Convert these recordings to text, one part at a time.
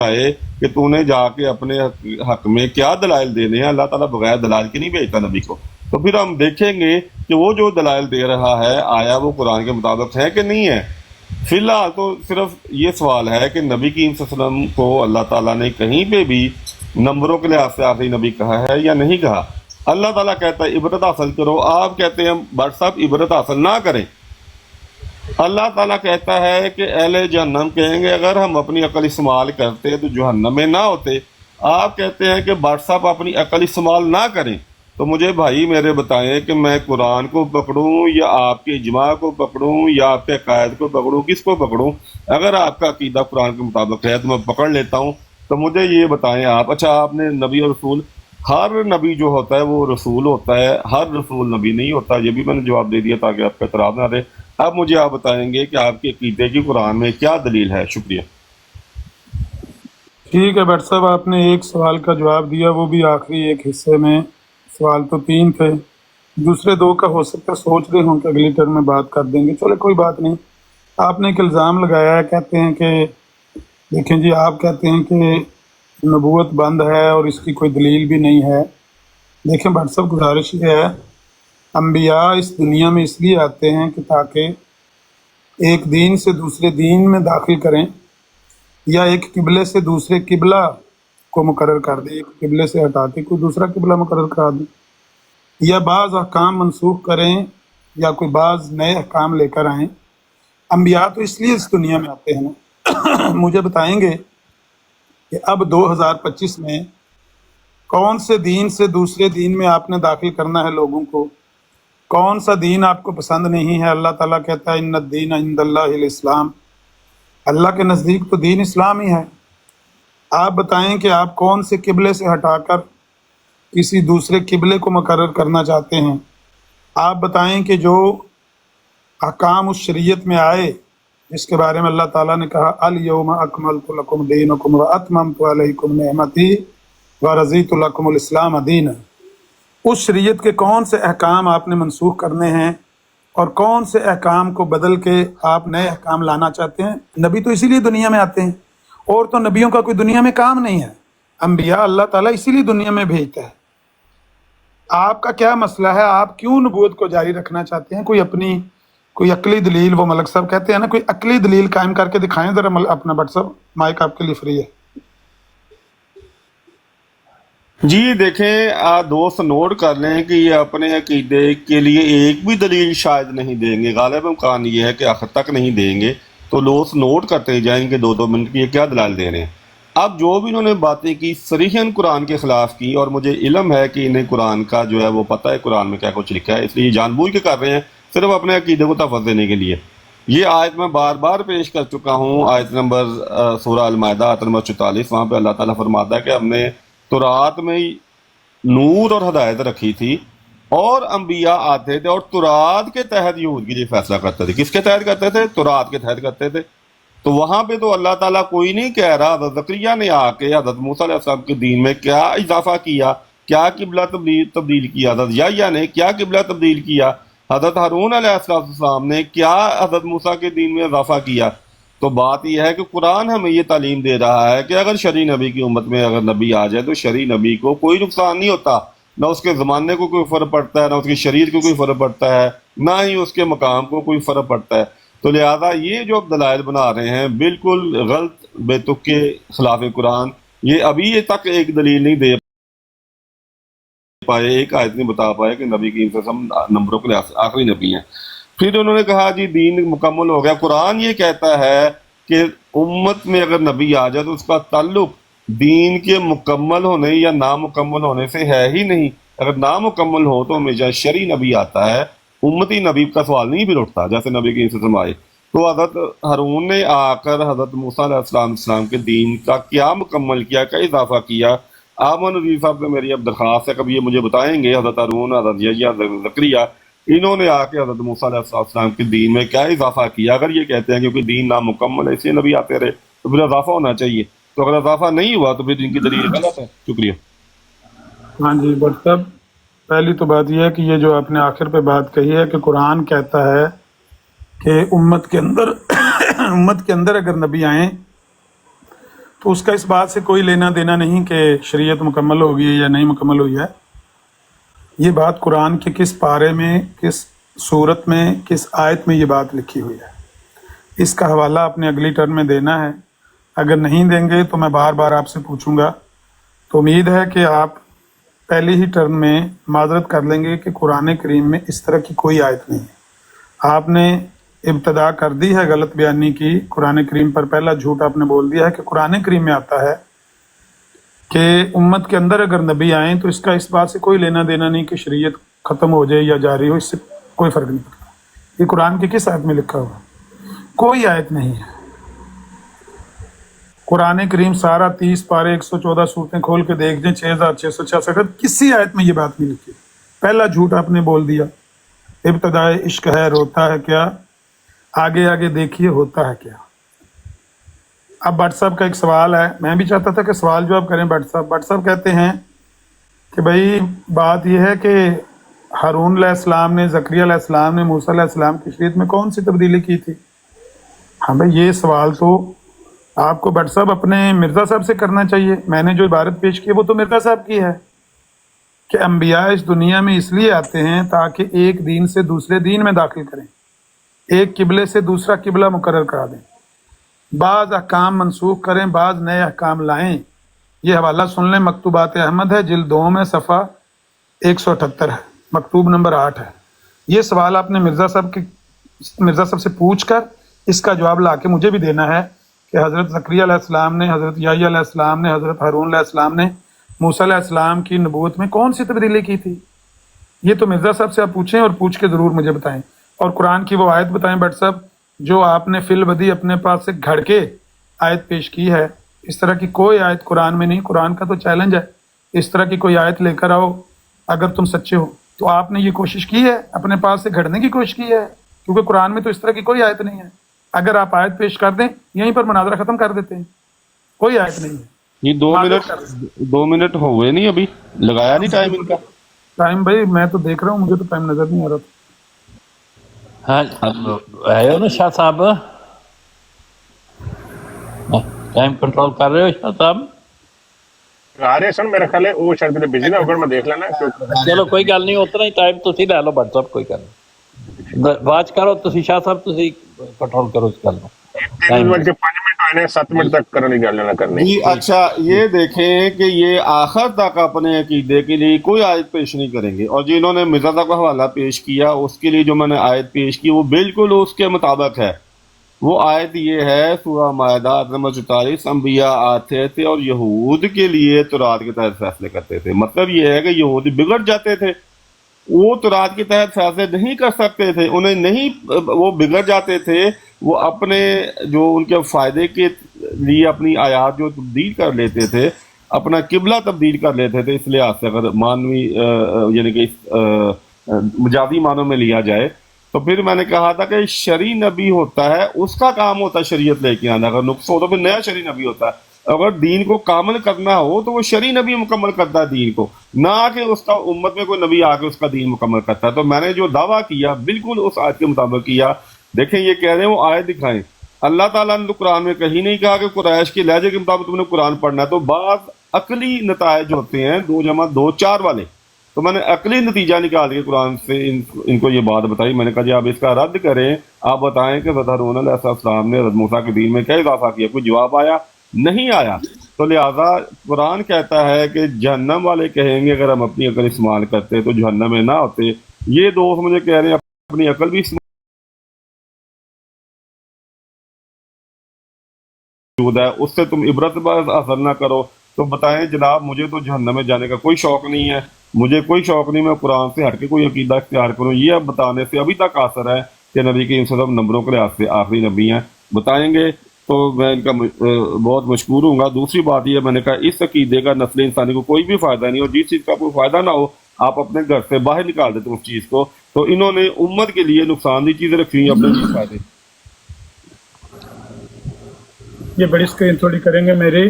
ہے کہ تو نے جا کے اپنے حق میں کیا دلائل دینے ہیں. اللہ تعالیٰ بغیر دلائل کے نہیں بھیجتا نبی کو. تو پھر ہم دیکھیں گے کہ وہ جو دلائل دے رہا ہے آیا وہ قرآن کے مطابق ہے کہ نہیں ہے. فی الحال تو صرف یہ سوال ہے کہ نبی کریم صلی اللہ علیہ وسلم کو اللہ تعالیٰ نے کہیں پہ بھی نمبروں کے لحاظ سے آخری نبی کہا ہے یا نہیں کہا. اللہ تعالیٰ کہتا ہے عبرت حاصل کرو, آپ کہتے ہیں بٹ صاحب عبرت حاصل نہ کریں. اللہ تعالیٰ کہتا ہے کہ اہل جہنم کہیں گے اگر ہم اپنی عقل استعمال کرتے تو جہنم میں نہ ہوتے. آپ کہتے ہیں کہ بٹ صاحب اپنی عقل استعمال نہ کریں. تو مجھے بھائی میرے بتائیں کہ میں قرآن کو پکڑوں یا آپ کے اجماع کو پکڑوں یا آپ کے عقائد کو پکڑوں, کس کو پکڑوں؟ اگر آپ کا عقیدہ قرآن کے مطابق ہے تو میں پکڑ لیتا ہوں. تو مجھے یہ بتائیں آپ, اچھا آپ نے نبی اور رسول, ہر نبی جو ہوتا ہے وہ رسول ہوتا ہے, ہر رسول نبی نہیں ہوتا. یہ بھی میں نے جواب دے دیا تاکہ آپ کا اعتراض نہ رہے. اب مجھے آپ بتائیں گے کہ آپ کے عقیدے کی قرآن میں کیا دلیل ہے. شکریہ. ٹھیک ہے بٹ صاحب, آپ نے ایک سوال کا جواب دیا, وہ بھی آخری ایک حصے میں. سوال تو 3 تھے, دوسرے 2 کا ہو سکتا ہے سوچ رہے ہوں کہ اگلی ٹرم میں بات کر دیں گے. چلے کوئی بات نہیں. آپ نے ایک الزام لگایا ہے, کہتے ہیں کہ دیکھیں جی, آپ کہتے ہیں کہ نبوت بند ہے اور اس کی کوئی دلیل بھی نہیں ہے. دیکھیں بٹ صاحب, گزارش یہ ہے, انبیاء اس دنیا میں اس لیے آتے ہیں کہ تاکہ ایک دین سے دوسرے دین میں داخل کریں یا ایک قبلے سے دوسرے قبلہ کو مقرر کر دیں, ایک قبلے سے ہٹا کے کوئی دوسرا قبلہ مقرر کرا دیں, یا بعض احکام منسوخ کریں یا کوئی بعض نئے احکام لے کر آئیں. انبیاء تو اس لیے اس دنیا میں آتے ہیں نا. مجھے بتائیں گے کہ اب 2025 میں کون سے دین سے دوسرے دین میں آپ نے داخل کرنا ہے لوگوں کو؟ کون سا دین آپ کو پسند نہیں ہے؟ اللہ تعالیٰ کہتا ہے ان الدین عند اللہ الاسلام, اللہ کے نزدیک تو دین اسلام ہی ہے. آپ بتائیں کہ آپ کون سے قبلے سے ہٹا کر کسی دوسرے قبلے کو مقرر کرنا چاہتے ہیں؟ آپ بتائیں کہ جو احکام اس شریعت میں آئے جس کے بارے میں اللہ تعالیٰ نے کہا الیوم اکملت لکم دینکم واتممت علیکم نعمتی ورضیت لکم الاسلام دینا, اس شریعت کے کون سے احکام آپ نے منسوخ کرنے ہیں اور کون سے احکام کو بدل کے آپ نئے احکام لانا چاہتے ہیں؟ نبی تو اسی لیے دنیا میں آتے ہیں, اور تو نبیوں کا کوئی دنیا میں کام نہیں ہے. انبیاء اللہ تعالیٰ اسی لیے دنیا میں بھیجتا ہے. آپ کا کیا مسئلہ ہے؟ آپ کیوں نبوت کو جاری رکھنا چاہتے ہیں؟ کوئی اپنی کوئی عقلی دلیل, وہ ملک صاحب کہتے ہیں نا, کوئی عقلی دلیل قائم کر کے دکھائیں ذرا اپنا. بٹ صاحب مائک آپ کے لیے فری ہے. جی دیکھیں, دوست نوٹ کر لیں کہ یہ اپنے عقیدے کے لیے ایک بھی دلیل شاید نہیں دیں گے. غالب امکان یہ ہے کہ آخر تک نہیں دیں گے. تو دوست نوٹ کرتے جائیں گے 2-2 منٹ کی یہ کیا دلائل دے رہے ہیں. اب جو بھی انہوں نے باتیں کی صریحاً قرآن کے خلاف کی, اور مجھے علم ہے کہ انہیں قرآن کا جو ہے وہ پتہ ہے قرآن میں کیا کچھ لکھا ہے, اس لیے جان بوجھ کے کر رہے ہیں صرف اپنے عقیدے کو تحفظ دینے کے لیے. یہ آیت میں بار بار پیش کر چکا ہوں, آیت نمبر سورہ المائدہ آیت نمبر 44. وہاں پہ اللہ تعالیٰ فرماتا ہے کہ ہم نے تورات میں نور اور ہدایت رکھی تھی اور انبیاء آتے تھے اور تورات کے تحت یہود کے لیے فیصلہ کرتے تھے. کس کے تحت کرتے تھے؟ تورات کے تحت کرتے تھے. تو وہاں پہ تو اللہ تعالیٰ کوئی نہیں کہہ رہا. حضرت زکریا نے آ کے حضرت موسیٰ علیہ السلام کے دین میں کیا اضافہ کیا, کیا قبلہ تبدیل کیا, حضرت یحییٰ نے کیا قبلہ تبدیل کیا, حضرت ہارون علیہ السلام نے کیا حضرت موسیٰ کے دین میں اضافہ کیا. تو بات یہ ہے کہ قرآن ہمیں یہ تعلیم دے رہا ہے کہ اگر شرعی نبی کی امت میں اگر نبی آ جائے تو شرعی نبی کو کوئی نقصان نہیں ہوتا, نہ اس کے زمانے کو کوئی فرق پڑتا ہے, نہ اس کی شریعت کو کوئی فرق پڑتا ہے, نہ ہی اس کے مقام کو کوئی فرق پڑتا ہے. تو لہذا یہ جو اب دلائل بنا رہے ہیں بالکل غلط, بے تک کے خلاف قرآن. یہ ابھی یہ تک ایک دلیل نہیں دے پائے, ایک آیت نہیں بتا پائے کہ نبی کی نمبروں کے لحاظ سے آخری نبی ہیں. پھر انہوں نے کہا جی دین مکمل ہو گیا. قرآن یہ کہتا ہے کہ امت میں اگر نبی آ جائے تو اس کا تعلق دین کے مکمل ہونے یا نامکمل ہونے سے ہے ہی نہیں. اگر نامکمل ہو تو ہمیشہ شرعی نبی آتا ہے, امتی نبی کا سوال نہیں بھی اٹھتا جیسے نبی کے انسان آئے. تو حضرت ہارون نے آ کر حضرت موسیٰ علیہ السلام کے دین کا کیا مکمل کیا, کیا اضافہ کیا. آپ نذیر صاحب سے میری اب درخواست ہے کبھی یہ مجھے بتائیں گے حضرت ہارون, حضرت یحییٰ, حضرت زکریا, انہوں نے آ کے حضرت موسیٰ علیہ السلام کے دین میں کیا اضافہ کیا. اگر یہ کہتے ہیں کیونکہ دین نامکمل ہے اس لیے نبی آتے رہے تو پھر اضافہ ہونا چاہیے. تو اگر اضافہ نہیں ہوا تو پھر ان کی دلیل غلط ہے. شکریہ. ہاں جی بٹ صاحب, پہلی تو بات یہ ہے کہ یہ جو آپ نے آخر پہ بات کہی ہے کہ قرآن کہتا ہے کہ امت کے اندر اگر نبی آئیں تو اس کا اس بات سے کوئی لینا دینا نہیں کہ شریعت مکمل ہوگی یا نہیں مکمل ہوئی ہے. یہ بات قرآن کے کس پارے میں، کس صورت میں، کس آیت میں یہ بات لکھی ہوئی ہے، اس کا حوالہ اپنے اگلی ٹرن میں دینا ہے. اگر نہیں دیں گے تو میں بار بار آپ سے پوچھوں گا. تو امید ہے کہ آپ پہلی ہی ٹرن میں معذرت کر لیں گے کہ قرآن کریم میں اس طرح کی کوئی آیت نہیں ہے. آپ نے ابتدا کر دی ہے غلط بیانی کی، قرآن کریم پر پہلا جھوٹ آپ نے بول دیا ہے کہ قرآن کریم میں آتا ہے کہ امت کے اندر اگر نبی آئیں تو اس کا اس بات سے کوئی لینا دینا نہیں کہ شریعت ختم ہو جائے یا جاری ہو، اس سے کوئی فرق نہیں پڑتا. یہ قرآن کی کس آیت میں لکھا ہوا؟ کوئی آیت نہیں ہے. قرآن کریم سارا 30 پارے 114 صورتیں کھول کے دیکھ دیں، 6666 کسی آیت میں یہ بات نہیں لکھی. پہلا جھوٹ آپ نے بول دیا. ابتدائے عشق ہے روتا ہے کیا، آگے آگے دیکھیے ہوتا ہے کیا. اب بٹ صاحب کا ایک سوال ہے، میں بھی چاہتا تھا کہ سوال جواب کریں بٹ صاحب. بٹ صاحب کہتے ہیں کہ بھائی بات یہ ہے کہ ہارون علیہ السلام نے، زکریا علیہ السلام نے موسیٰ علیہ السلام کی شریعت میں کون سی تبدیلی کی تھی؟ ہاں بھائی یہ سوال تو آپ کو بٹ صاحب اپنے مرزا صاحب سے کرنا چاہیے. میں نے جو عبارت پیش کی ہے وہ تو مرزا صاحب کی ہے کہ انبیاء اس دنیا میں اس لیے آتے ہیں تاکہ ایک دین سے دوسرے دین میں داخل کریں، ایک قبلے سے دوسرا قبلہ مقرر کرا دیں، بعض احکام منسوخ کریں، بعض نئے احکام لائیں. یہ حوالہ سن لیں، مکتوبات احمد ہے، جلد 2 میں صفحہ 178 ہے، مکتوب نمبر 8 ہے. یہ سوال آپ نے مرزا صاحب سے پوچھ کر اس کا جواب لا کے مجھے بھی دینا ہے کہ حضرت زکریا علیہ السلام نے، حضرت یحییٰ علیہ السلام نے، حضرت ہارون علیہ السلام نے موسیٰ علیہ السلام کی نبوت میں کون سی تبدیلی کی تھی. یہ تو مرزا صاحب سے آپ پوچھیں اور پوچھ کے ضرور مجھے بتائیں. اور قرآن کی وہ آیت بتائیں بٹ صاحب جو آپ نے فی البدی اپنے پاس سے گھڑ کے آیت پیش کی ہے. اس طرح کی کوئی آیت قرآن میں نہیں. قرآن کا تو چیلنج ہے، اس طرح کی کوئی آیت لے کر آؤ اگر تم سچے ہو. تو آپ نے یہ کوشش کی ہے، اپنے پاس سے گھڑنے کی کوشش کی ہے، کیونکہ قرآن میں تو اس طرح کی کوئی آیت نہیں ہے. اگر آپ آیت پیش کر دیں یہیں پر مناظرہ ختم کر دیتے ہیں. کوئی آیت نہیں ہے. یہ 2 منٹ ہو گئے نہیں، ابھی لگایا نہیں ٹائم ان کا. ٹائم بھائی میں تو دیکھ رہا ہوں، مجھے تو ٹائم نظر نہیں آ رہا. ہاں ہے نا شاہ صاحب، ٹائم کنٹرول کر رہے ہو شاہ صاحب؟ آ رہے سن میرا خیال ہے وہ شاید بزی نہ ہو کر میں دیکھ لینا. چلو کوئی گل نہیں، اتنا ہی ٹائم تسی لے لو بٹ صاحب، کوئی گل نہیں. واچ کرو تسی شاہ صاحب، تسی کنٹرول کرو اس گل 5 منٹ آنے 7 منٹ تک کرنے گل نہ کرنی. جی اچھا، یہ دیکھیں کہ یہ آخر تک اپنے عقیدے کے لیے کوئی آیت پیش نہیں کریں گے، اور جنہوں نے مرزا صاحب کا حوالہ پیش کیا اس کے لیے جو میں نے آیت پیش کی وہ بالکل اس کے مطابق ہے. وہ آیت یہ ہے سورہ مائدہ نمبر 44، انبیاء آتے تھے اور یہود کے لیے تورات کے تحت فیصلے کرتے تھے. مطلب یہ ہے کہ یہود بگڑ جاتے تھے، وہ تورات کے تحت فیصلے نہیں کر سکتے تھے، انہیں نہیں، وہ بگڑ جاتے تھے، وہ اپنے جو ان کے فائدے کے لیے اپنی آیات جو تبدیل کر لیتے تھے، اپنا قبلہ تبدیل کر لیتے تھے. اس لحاظ سے اگر مانوی یعنی کہ مجازی معنوں میں لیا جائے تو پھر میں نے کہا تھا کہ شرعی نبی ہوتا ہے، اس کا کام ہوتا ہے شریعت لے کے آنا. اگر نقص ہو تو پھر نیا شرعی نبی ہوتا ہے. اگر دین کو کامل کرنا ہو تو وہ شرعی نبی مکمل کرتا ہے دین کو، نہ کہ اس کا امت میں کوئی نبی آ کے اس کا دین مکمل کرتا ہے. تو میں نے جو دعویٰ کیا بالکل اس آیت کے مطابق کیا. دیکھیں یہ کہہ رہے ہیں وہ آیت دکھائیں. اللہ تعالیٰ نے تو قرآن میں کہیں نہیں کہا کہ قریش کے لہجے کے مطابق تم نے قرآن پڑھنا ہے. تو بعض عقلی نتائج ہوتے ہیں 2 + 2 4 والے، تو میں نے عقلی نتیجہ نکال کے قرآن سے ان کو یہ بات بتائی. میں نے کہا جی آپ اس کا رد کریں، آپ بتائیں کہ حضرت ہارون علیہ السلام نے حضرت موسیٰ کے دین میں کیا اضافہ کیا. کوئی جواب آیا نہیں آیا. تو لہٰذا قرآن کہتا ہے کہ جہنم والے کہیں گے اگر ہم اپنی عقل استعمال کرتے تو جہنم میں نہ ہوتے. یہ دوست مجھے کہہ رہے ہیں اپنی عقل بھی موجود ہے، اس سے تم عبرت حاصل نہ کرو. تو بتائیں جناب، مجھے تو جہنم میں جانے کا کوئی شوق نہیں ہے، مجھے کوئی شوق نہیں میں قرآن سے ہٹ کے کوئی عقیدہ اختیار کروں. یہ اب بتانے سے ابھی تک اثر ہے کہ نبی کریم صلی اللہ علیہ وسلم نمبروں کے لحاظ سے آخری نبی ہیں. بتائیں گے تو میں ان کا بہت مشکور ہوں گا. دوسری بات یہ میں نے کہا اس عقیدے کا نسل انسانی کو کوئی بھی فائدہ نہیں، اور جس چیز کا کوئی فائدہ نہ ہو آپ اپنے گھر سے باہر نکال دیتے اس چیز کو. تو انہوں نے امت کے لیے نقصان دہ چیزیں رکھی ہیں اپنے لیے فائدے. یہ بڑی اسکرین تھوڑی کریں گے میری.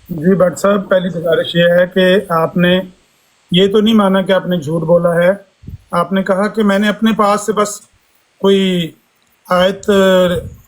جی بٹ صاحب پہلی گزارش یہ ہے کہ آپ نے یہ تو نہیں مانا کہ آپ نے جھوٹ بولا ہے. آپ نے کہا کہ میں نے اپنے پاس سے بس کوئی آیت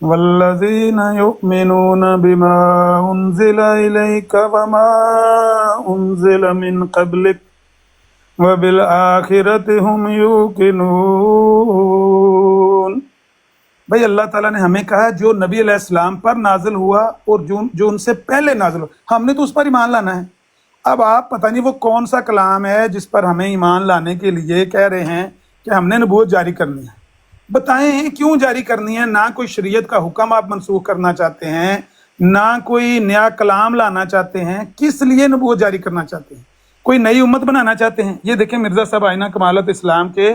والذین یؤمنون بما انزل الیک وما انزل من قبلک وبالآخرۃ ہم یوقنون۔ بھائی اللہ تعالیٰ نے ہمیں کہا جو نبی علیہ السلام پر نازل ہوا اور جو ان سے پہلے نازل ہوا ہم نے تو اس پر ایمان لانا ہے۔ اب آپ پتہ نہیں وہ کون سا کلام ہے جس پر ہمیں ایمان لانے کے لیے کہہ رہے ہیں کہ ہم نے نبوت جاری کرنی ہے۔ بتائیں کیوں جاری کرنی ہے؟ نہ کوئی شریعت کا حکم آپ منسوخ کرنا چاہتے ہیں، نہ کوئی نیا کلام لانا چاہتے ہیں، کس لیے نبوت جاری کرنا چاہتے ہیں؟ کوئی نئی امت بنانا چاہتے ہیں؟ یہ دیکھیں مرزا صاحب آئینہ کمالت اسلام کے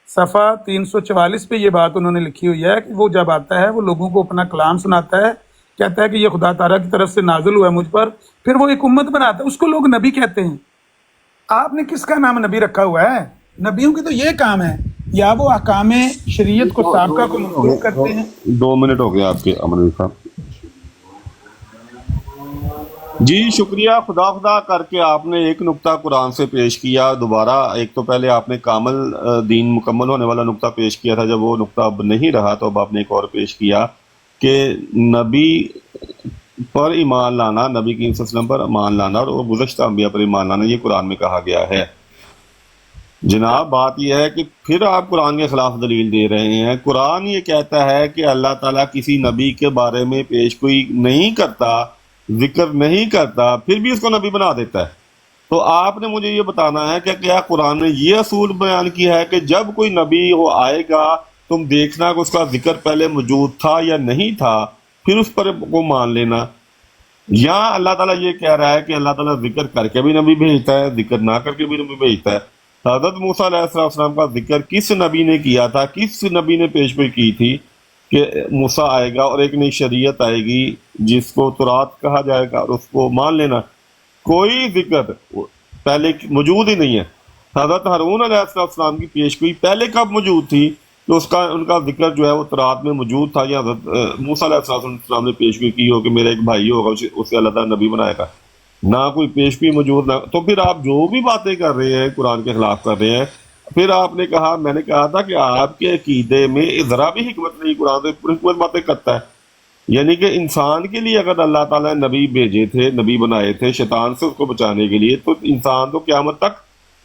صفحہ 344 پہ یہ بات انہوں نے لکھی ہوئی ہے کہ وہ جب آتا ہے وہ لوگوں کو اپنا کلام سناتا ہے، کہتا ہے کہ یہ خدا تعالیٰ کی طرف سے نازل ہوا ہے مجھ پر، پھر وہ ایک امت بناتا ہے، اس کو لوگ نبی کہتے ہیں۔ آپ نے کس کا نام نبی رکھا ہوا ہے؟ نبیوں کی تو یہ کام ہے، یا وہ احکام شریعت کو سابقہ کو منسوخ کرتے ہیں۔ 2 منٹ ہو گئے آپ کے امن صاحب۔ جی شکریہ، خدا کر کے آپ نے ایک نقطہ قرآن سے پیش کیا دوبارہ۔ ایک تو پہلے آپ نے کامل دین مکمل ہونے والا نقطہ پیش کیا تھا، جب وہ نقطہ اب نہیں رہا تو اب آپ نے ایک اور پیش کیا کہ نبی پر ایمان لانا، نبی کریم صلی اللہ علیہ وسلم پر ایمان لانا اور گزشتہ انبیاء پر ایمان لانا، یہ قرآن میں کہا گیا ہے۔ جناب بات یہ ہے کہ پھر آپ قرآن کے خلاف دلیل دے رہے ہیں۔ قرآن یہ کہتا ہے کہ اللہ تعالیٰ کسی نبی کے بارے میں پیش گوئی نہیں کرتا، ذکر نہیں کرتا، پھر بھی اس کو نبی بنا دیتا ہے۔ تو آپ نے مجھے یہ بتانا ہے کہ کیا قرآن نے یہ اصول بیان کیا ہے کہ جب کوئی نبی وہ آئے گا تم دیکھنا کہ اس کا ذکر پہلے موجود تھا یا نہیں تھا، پھر اس پر کو مان لینا؟ یا اللہ تعالیٰ یہ کہہ رہا ہے کہ اللہ تعالیٰ ذکر کر کے بھی نبی بھیجتا ہے، ذکر نہ کر کے بھی نبی بھیجتا ہے؟ حضرت موسیٰ علیہ السلام کا ذکر کس نبی نے کیا تھا؟ کس نبی نے پیش گوئی کی تھی کہ موسیٰ آئے گا اور ایک نئی شریعت آئے گی جس کو تورات کہا جائے گا اور اس کو مان لینا؟ کوئی ذکر پہلے موجود ہی نہیں ہے۔ حضرت ہارون علیہ السلام کی پیش گوئی پہلے کب موجود تھی کہ ان کا ذکر جو ہے وہ تورات میں موجود تھا، یا حضرت موسیٰ علیہ السلام نے پیش گوئی کی ہو کہ میرا ایک بھائی ہوگا اسے اللہ تعالیٰ نبی بنائے گا؟ نہ کوئی پیش گوئی موجود، نہ تو پھر آپ جو بھی باتیں کر رہے ہیں قرآن کے خلاف کر رہے ہیں۔ پھر آپ نے کہا، میں نے کہا تھا کہ آپ کے عقیدے میں ذرا بھی حکمت نہیں، قرآن سے پوری حکمت باتیں کرتا ہے۔ یعنی کہ انسان کے لیے اگر اللہ تعالیٰ نے نبی بھیجے تھے، نبی بنائے تھے شیطان سے اس کو بچانے کے لیے، تو انسان تو قیامت تک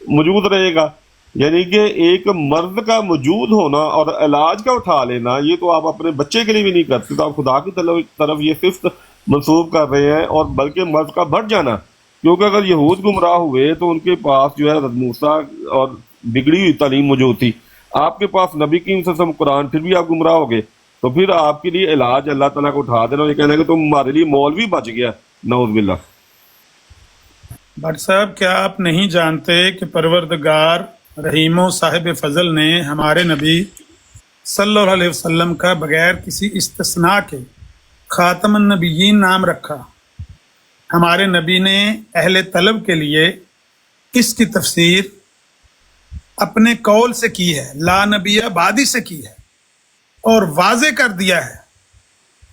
موجود رہے گا۔ یعنی کہ ایک مرض کا موجود ہونا اور علاج کا اٹھا لینا، یہ تو آپ اپنے بچے کے لیے بھی نہیں کرتے، تو آپ خدا کی طرف یہ صفت منسوب کر رہے ہیں، اور بلکہ مرض کا بڑھ جانا۔ کیونکہ اگر یہود گمراہ ہوئے تو ان کے پاس جو ہے حضرت موسیٰ اور بگڑی ہوئی تعلیم موجود تھی، آپ کے پاس نبی کریم صلی اللہ علیہ وسلم قرآن، پھر بھی آپ گمراہ ہو گئے۔ تو پھر آپ کے لیے علاج اللہ تعالیٰ کو اٹھا دینا، یہ کہنا کہ تم ہمارے لیے مولوی بچ گیا، نعوذ باللہ۔ بٹ صاحب کیا آپ نہیں جانتے کہ پروردگار رحیم و صاحب فضل نے ہمارے نبی صلی اللہ علیہ وسلم کا بغیر کسی استثناء کے خاتم النبیین نام رکھا؟ ہمارے نبی نے اہل طلب کے لیے اس کی تفسیر اپنے قول سے کی ہے، لا نبی بعدی سے کی ہے، اور واضح کر دیا ہے۔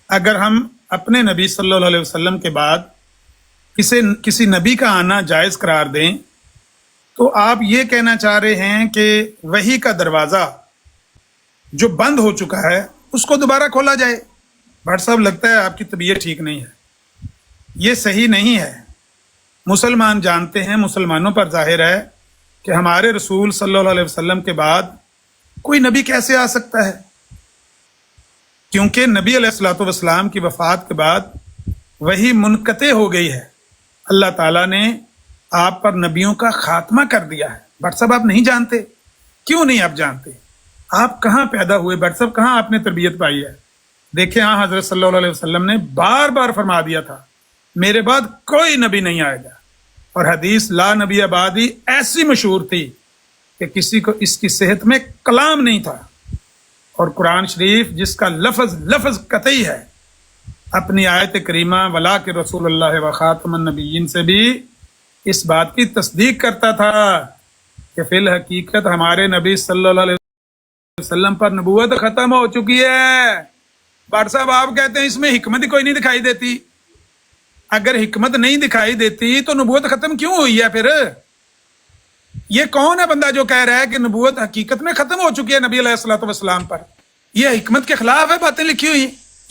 اگر ہم اپنے نبی صلی اللہ علیہ وسلم کے بعد کسی نبی کا آنا جائز قرار دیں تو آپ یہ کہنا چاہ رہے ہیں کہ وحی کا دروازہ جو بند ہو چکا ہے اس کو دوبارہ کھولا جائے۔ بھٹ صاحب لگتا ہے آپ کی طبیعت ٹھیک نہیں ہے، یہ صحیح نہیں ہے۔ مسلمان جانتے ہیں، مسلمانوں پر ظاہر ہے کہ ہمارے رسول صلی اللہ علیہ وسلم کے بعد کوئی نبی کیسے آ سکتا ہے، کیونکہ نبی علیہ الصلوۃ والسلام کی وفات کے بعد وہی منقطع ہو گئی ہے، اللہ تعالیٰ نے آپ پر نبیوں کا خاتمہ کر دیا ہے۔ بٹ صاحب آپ نہیں جانتے؟ کیوں نہیں آپ جانتے؟ آپ کہاں پیدا ہوئے بٹ صاحب؟ کہاں آپ نے تربیت پائی ہے؟ دیکھیں ہاں حضرت صلی اللہ علیہ وسلم نے بار بار فرما دیا تھا میرے بعد کوئی نبی نہیں آئے گا، اور حدیث لا نبی بعدی ایسی مشہور تھی کہ کسی کو اس کی صحت میں کلام نہیں تھا۔ اور قرآن شریف جس کا لفظ قطعی ہے، اپنی آیت کریمہ ولا کہ رسول اللہ و خاتم النبیین سے بھی اس بات کی تصدیق کرتا تھا کہ فی الحقیقت ہمارے نبی صلی اللہ علیہ وسلم پر نبوت ختم ہو چکی ہے۔ بٹ صاحب آپ کہتے ہیں اس میں حکمت ہی کوئی نہیں دکھائی دیتی۔ اگر حکمت نہیں دکھائی دیتی تو نبوت ختم کیوں ہوئی ہے پھر؟ یہ کون ہے بندہ جو کہہ رہا ہے کہ نبوت حقیقت میں ختم ہو چکی ہے نبی علیہ الصلوۃ والسلام پر؟ یہ حکمت کے خلاف ہے باتیں لکھی ہوئی،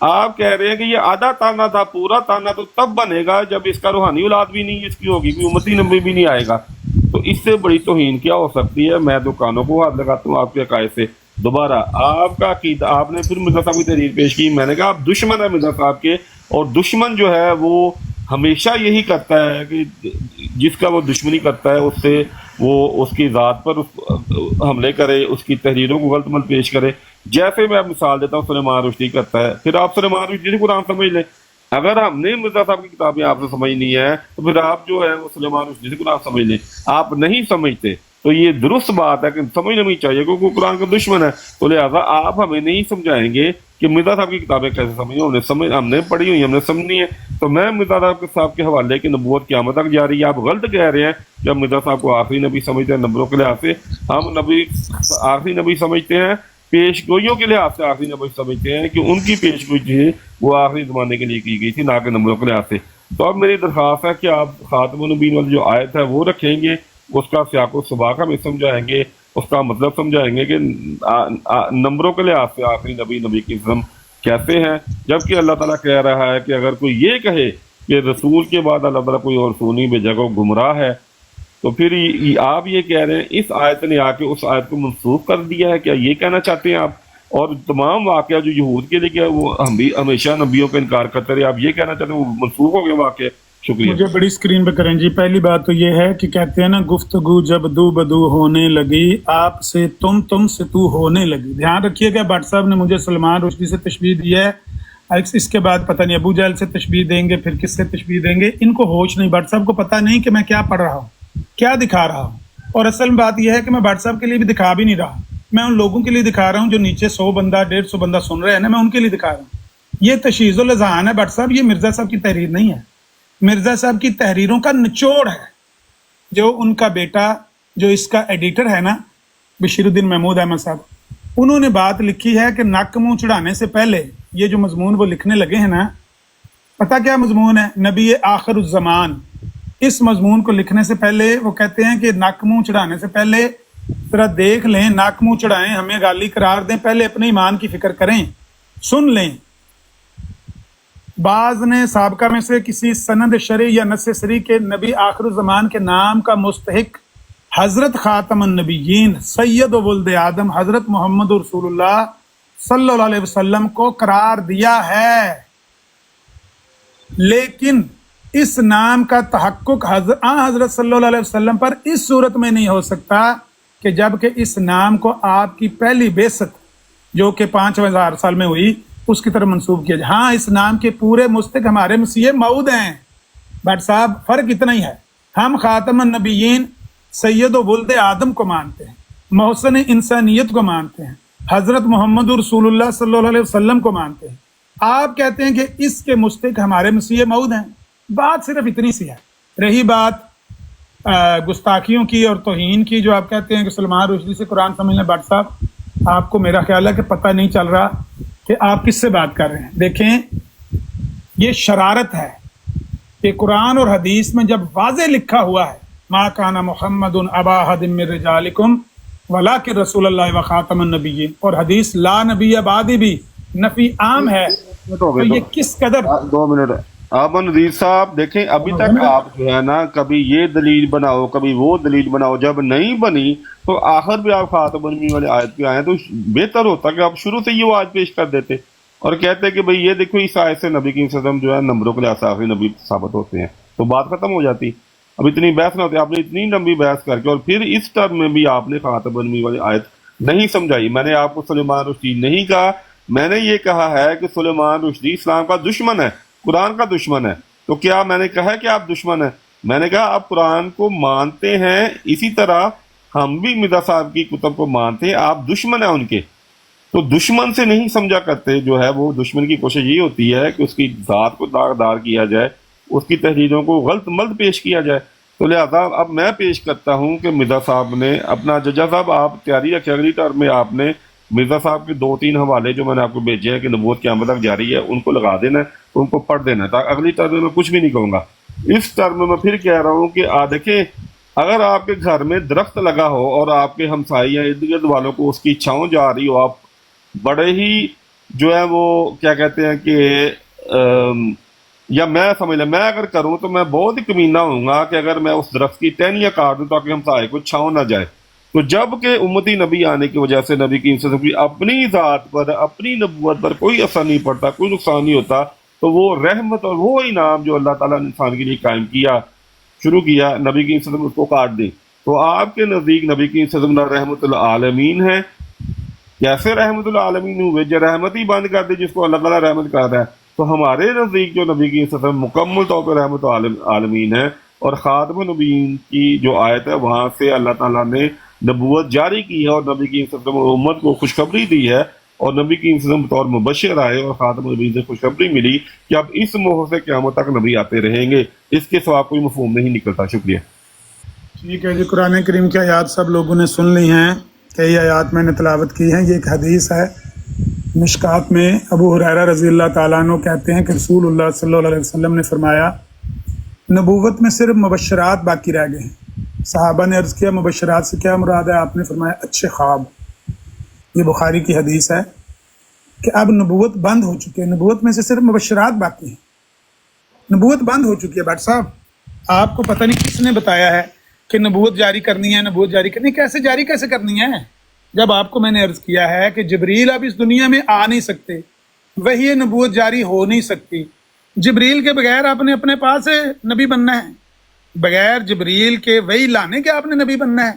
آپ کہہ رہے ہیں کہ یہ آدھا تانا تھا، پورا تانا تو تب بنے گا جب اس کا روحانی اولاد بھی نہیں اس کی ہوگی، کوئی امتی نبی بھی نہیں آئے گا، تو اس سے بڑی توہین کیا ہو سکتی ہے؟ میں تو کانوں کو ہاتھ لگاتا ہوں آپ کے عقائد سے۔ دوبارہ آپ کا عقیدہ، آپ نے پھر مرزا صاحب کی تحریر پیش کی، میں نے کہا آپ دشمن ہے مرزا صاحب کے، اور دشمن جو ہے وہ ہمیشہ یہی کرتا ہے کہ جس کا وہ دشمنی کرتا ہے اس سے وہ اس کی ذات پر حملے کرے، اس کی تحریروں کو غلط ملت پیش کرے۔ جیسے میں مثال دیتا ہوں سلیمان رشدی کرتا ہے، پھر آپ سلیمان رشدی سے قرآن سمجھ لیں۔ اگر ہم نے مرزا صاحب کی کتابیں آپ سے سمجھنی ہے تو پھر آپ جو ہے وہ سلیمان رشدی سے قرآن سمجھ لیں۔ آپ نہیں سمجھتے تو یہ درست بات ہے کہ سمجھنا نہیں چاہیے کیونکہ وہ قرآن کا دشمن ہے، تو لہٰذا آپ ہمیں نہیں سمجھائیں گے کہ مرزا صاحب کی کتابیں کیسے سمجھیں، ہم نے پڑھی ہوئی، ہم نے سمجھنی ہے۔ تو میں مرزا صاحب کے حوالے کی نبوت قیامت تک جاری ہے۔ آپ غلط کہہ رہے ہیں جب مرزا صاحب کو آخری نبی سمجھتے ہیں نمبروں کے لحاظ سے، ہم نبی آخری نبی سمجھتے ہیں، پیش گوئیوں کے لحاظ سے آخری نبی سمجھتے ہیں کہ ان کی پیش گوئی تھی وہ آخری زمانے کے لیے کی گئی تھی، نہ کہ نمبروں کے لحاظ سے۔ تو اب میری درخواست ہے کہ آپ خاتم النبیین والی جو آیت ہے وہ رکھیں گے، اس کا سیاق و سباق ہمیں سمجھائیں گے، اس کا مطلب سمجھائیں گے کہ نمبروں کے لحاظ سے آخری نبی کی اسم کیسے ہیں، جبکہ اللہ تعالیٰ کہہ رہا ہے کہ اگر کوئی یہ کہے کہ رسول کے بعد اللہ تعالیٰ کوئی اور رسول نہیں بھیجا گا، وہ گمراہ ہے، تو پھر آپ یہ کہہ رہے ہیں اس آیت نے آ کے اس آیت کو منسوخ کر دیا ہے، کیا یہ کہنا چاہتے ہیں آپ؟ اور تمام واقعہ جو یہود کے لیے کیا وہ ہم بھی ہمیشہ نبیوں کا انکار کرتے رہے، آپ یہ کہنا چاہتے ہیں وہ منسوخ ہو گئے واقعہ؟ شکریہ۔ مجھے بڑی اسکرین پہ کریں جی۔ پہلی بات تو یہ ہے کہ کہتے ہیں نا گفتگو جب دو بدو ہونے لگی، آپ سے تم سے تو ہونے لگی۔ دھیان رکھیے گا بٹ صاحب نے مجھے سلمان رشدی سے تشبیہ دی ہے، اس کے بعد پتہ نہیں ابو جہل سے تشبیہ دیں گے، پھر کس سے تشبیہ دیں گے، ان کو ہوش نہیں، بٹ صاحب کو پتہ نہیں کہ میں کیا پڑھ رہا ہوں، کیا دکھا رہا ہوں۔ اور اصل بات یہ ہے کہ میں بٹ صاحب کے لیے بھی دکھا بھی نہیں رہا، میں ان لوگوں کے لیے دکھا رہا ہوں جو نیچے 100 بندہ 150 بندہ سن رہے ہیں نا، میں ان کے لیے دکھا رہا ہوں۔ یہ تشہیز الاذہان ہے بٹ صاحب، یہ مرزا صاحب کی تحریر نہیں ہے، مرزا صاحب کی تحریروں کا نچوڑ ہے۔ جو ان کا بیٹا جو اس کا ایڈیٹر ہے نا بشیر الدین محمود احمد صاحب، انہوں نے بات لکھی ہے کہ نک منہ چڑھانے سے پہلے یہ جو مضمون وہ لکھنے لگے ہیں نا، پتہ کیا مضمون ہے؟ نبی آخر الزمان۔ اس مضمون کو لکھنے سے پہلے وہ کہتے ہیں کہ نک منہ چڑھانے سے پہلے ذرا دیکھ لیں، نک منہ چڑھائیں، ہمیں غالی قرار دیں، پہلے اپنے ایمان کی فکر کریں، سن لیں۔ بعض نے سابقہ میں سے کسی سند شرعی یا نص شرعی کے نبی آخر الزمان کے نام کا مستحق حضرت خاتم النبیین سید و ولد آدم حضرت محمد رسول اللہ صلی اللہ علیہ وسلم کو قرار دیا ہے، لیکن اس نام کا تحقق حضرت صلی اللہ علیہ وسلم پر اس صورت میں نہیں ہو سکتا کہ جب کہ اس نام کو آپ کی پہلی بعثت جو کہ 5000 سال میں ہوئی اس کی طرف منسوب کیا جائے۔ ہاں، اس نام کے پورے مستحق ہمارے مسیح موعود ہیں بٹ صاحب، فرق اتنا ہی ہے، ہم خاتم النبیین سید و ولد آدم کو مانتے ہیں، محسن انسانیت کو مانتے ہیں، حضرت محمد رسول اللہ صلی اللہ علیہ وسلم کو مانتے ہیں۔ آپ کہتے ہیں کہ اس کے مستحق ہمارے مسیح موعود ہیں، بات صرف اتنی سی ہے۔ رہی بات گستاخیوں کی اور توہین کی، جو آپ کہتے ہیں کہ سلمان رشدی سے قرآن سمجھ لیں، بٹ صاحب آپ کو میرا خیال ہے کہ پتہ نہیں چل رہا کہ آپ کس سے بات کر رہے ہیں۔ دیکھیں، یہ شرارت ہے کہ قرآن اور حدیث میں جب واضح لکھا ہوا ہے ما کان محمد ابا احد من رجالکم ولکن رسول اللہ و خاتم النبیین، اور حدیث لا نبی بعدی بھی نفی عام ہے، تو یہ کس قدر 2 منٹ آپ ندیر صاحب دیکھیں، ابھی تک آپ جو ہے نا کبھی یہ دلیل بناؤ کبھی وہ دلیل بناؤ، جب نہیں بنی تو آخر بھی آپ خاتم النبیین والے آیت پہ آئے تو بہتر ہوتا کہ آپ شروع سے یہ وہ آیت پیش کر دیتے اور کہتے کہ بھئی یہ دیکھو اس آیت سے نبی کی وسلم جو ہے نمبروں کے لحاظ سے آخری نبی ثابت ہوتے ہیں، تو بات ختم ہو جاتی۔ اب اتنی بحث نہ ہوتی، آپ نے اتنی لمبی بحث کر کے اور پھر اس ٹرم میں بھی آپ نے خاتم النبیین والی آیت نہیں سمجھائی۔ میں نے آپ کو سلیمان رشدی نہیں کہا، میں نے یہ کہا ہے کہ سلیمان رشدی اسلام کا دشمن ہے، قرآن کا دشمن ہے۔ تو کیا میں نے کہا کہ آپ دشمن ہیں؟ میں نے کہا آپ قرآن کو مانتے ہیں، اسی طرح ہم بھی مرزا صاحب کی کتب کو مانتے ہیں، آپ دشمن ہیں ان کے، تو دشمن سے نہیں سمجھا کرتے۔ جو ہے وہ دشمن کی کوشش یہ ہوتی ہے کہ اس کی ذات کو داغدار کیا جائے، اس کی تحریروں کو غلط ملت پیش کیا جائے۔ تو لہٰذا اب میں پیش کرتا ہوں کہ مرزا صاحب نے اپنا ججا صاحب آپ تیاری رکھیں، اگلی ٹرم میں آپ نے مرزا صاحب کے 2-3 حوالے جو میں نے آپ کو بھیجے ہیں کہ نبوت قیامت تک جاری ہے، ان کو لگا دینا ہے، ان کو پڑھ دینا ہے، تاکہ اگلی ٹرم میں کچھ بھی نہیں کہوں گا۔ اس ٹرم میں میں پھر کہہ رہا ہوں کہ دیکھیں، اگر آپ کے گھر میں درخت لگا ہو اور آپ کے ہمسائے یا ارد گرد والوں کو اس کی چھاؤں جا رہی ہو، آپ بڑے ہی جو ہے وہ کیا کہتے ہیں کہ یا میں سمجھ لیں میں اگر کروں تو میں بہت ہی کمینہ ہوں گا کہ اگر میں اس درخت کی ٹہنیاں کاٹ دوں تاکہ ہم سائے کو چھاؤں نہ جائے. تو جب کہ امتی نبی آنے کی وجہ سے نبی کی اپنی ذات پر اپنی نبوت پر کوئی اثر نہیں پڑتا، کوئی نقصان نہیں ہوتا، تو وہ رحمت اور وہ انعام جو اللہ تعالیٰ نے انسان کے لیے قائم کیا، شروع کیا، نبی کی اس کو کاٹ دیں. تو آپ کے نزدیک نبی کی رحمت العالمین ہے. کیسے رحمت العالمین ہوئے؟ جو رحمت ہی بند کر دی جس کو اللہ تعالیٰ رحمت کر رہا ہے. تو ہمارے نزدیک جو نبی کی مکمل طور پر رحمت العالمین ہے، اور خاتم النبیین کی جو آیت ہے وہاں سے اللہ تعالیٰ نے نبوت جاری کی ہے اور نبی کی امت کو خوشخبری دی ہے، اور نبی کی بطور مبشر آئے اور خاتم النبیین سے خوشخبری ملی کہ اب اس موہ سے قیامت تک نبی آتے رہیں گے. اس کے سوا کوئی مفہوم نہیں نکلتا. شکریہ. ٹھیک ہے جی، قرآن کریم کی آیات سب لوگوں نے سن لی ہیں، کئی آیات میں نے تلاوت کی ہیں. یہ ایک حدیث ہے مشکات میں، ابو ہریرہ رضی اللہ تعالیٰ عنہ کہتے ہیں کہ رسول اللہ صلی اللہ علیہ وسلم نے فرمایا نبوت میں صرف مبشرات باقی رہ گئے ہیں. صحابہ نے عرض کیا مبشرات سے کیا مراد ہے؟ آپ نے فرمایا اچھے خواب. یہ بخاری کی حدیث ہے کہ اب نبوت بند ہو چکی ہے، نبوت میں سے صرف مبشرات باقی ہیں. نبوت بند ہو چکی ہے. بھٹ صاحب آپ کو پتہ نہیں کس نے بتایا ہے کہ نبوت جاری کرنی ہے، نبوت جاری کرنی ہے. کیسے جاری کیسے کرنی ہے جب آپ کو میں نے عرض کیا ہے کہ جبریل اب اس دنیا میں آ نہیں سکتے، وہی نبوت جاری ہو نہیں سکتی. جبریل کے بغیر آپ نے اپنے پاس سے نبی بننا ہے، بغیر جبریل کے وہی لانے کے آپ نے نبی بننا ہے.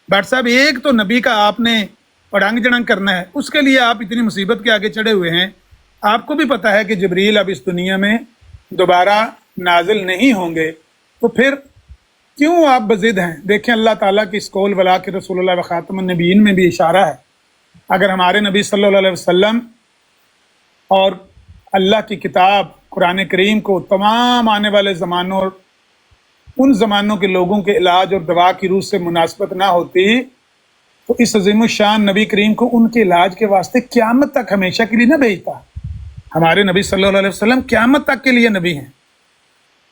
بھٹ صاحب ایک تو نبی کا آپ نے پڑھنگ جڑنگ کرنا ہے، اس کے لیے آپ اتنی مصیبت کے آگے چڑھے ہوئے ہیں. آپ کو بھی پتہ ہے کہ جبریل اب اس دنیا میں دوبارہ نازل نہیں ہوں گے، تو پھر کیوں آپ بضد ہیں؟ دیکھیں اللہ تعالیٰ کی اس قول ولا کہ رسول اللہ و خاتم النبیین میں بھی اشارہ ہے. اگر ہمارے نبی صلی اللہ علیہ وسلم اور اللہ کی کتاب قرآن کریم کو تمام آنے والے زمانوں اور ان زمانوں کے لوگوں کے علاج اور دوا کی روح سے مناسبت نہ ہوتی تو اس عظیم الشان نبی کریم کو ان کے علاج کے واسطے قیامت تک ہمیشہ کے لیے نہ بھیجتا. ہمارے نبی صلی اللہ علیہ وسلم قیامت تک کے لیے نبی ہیں.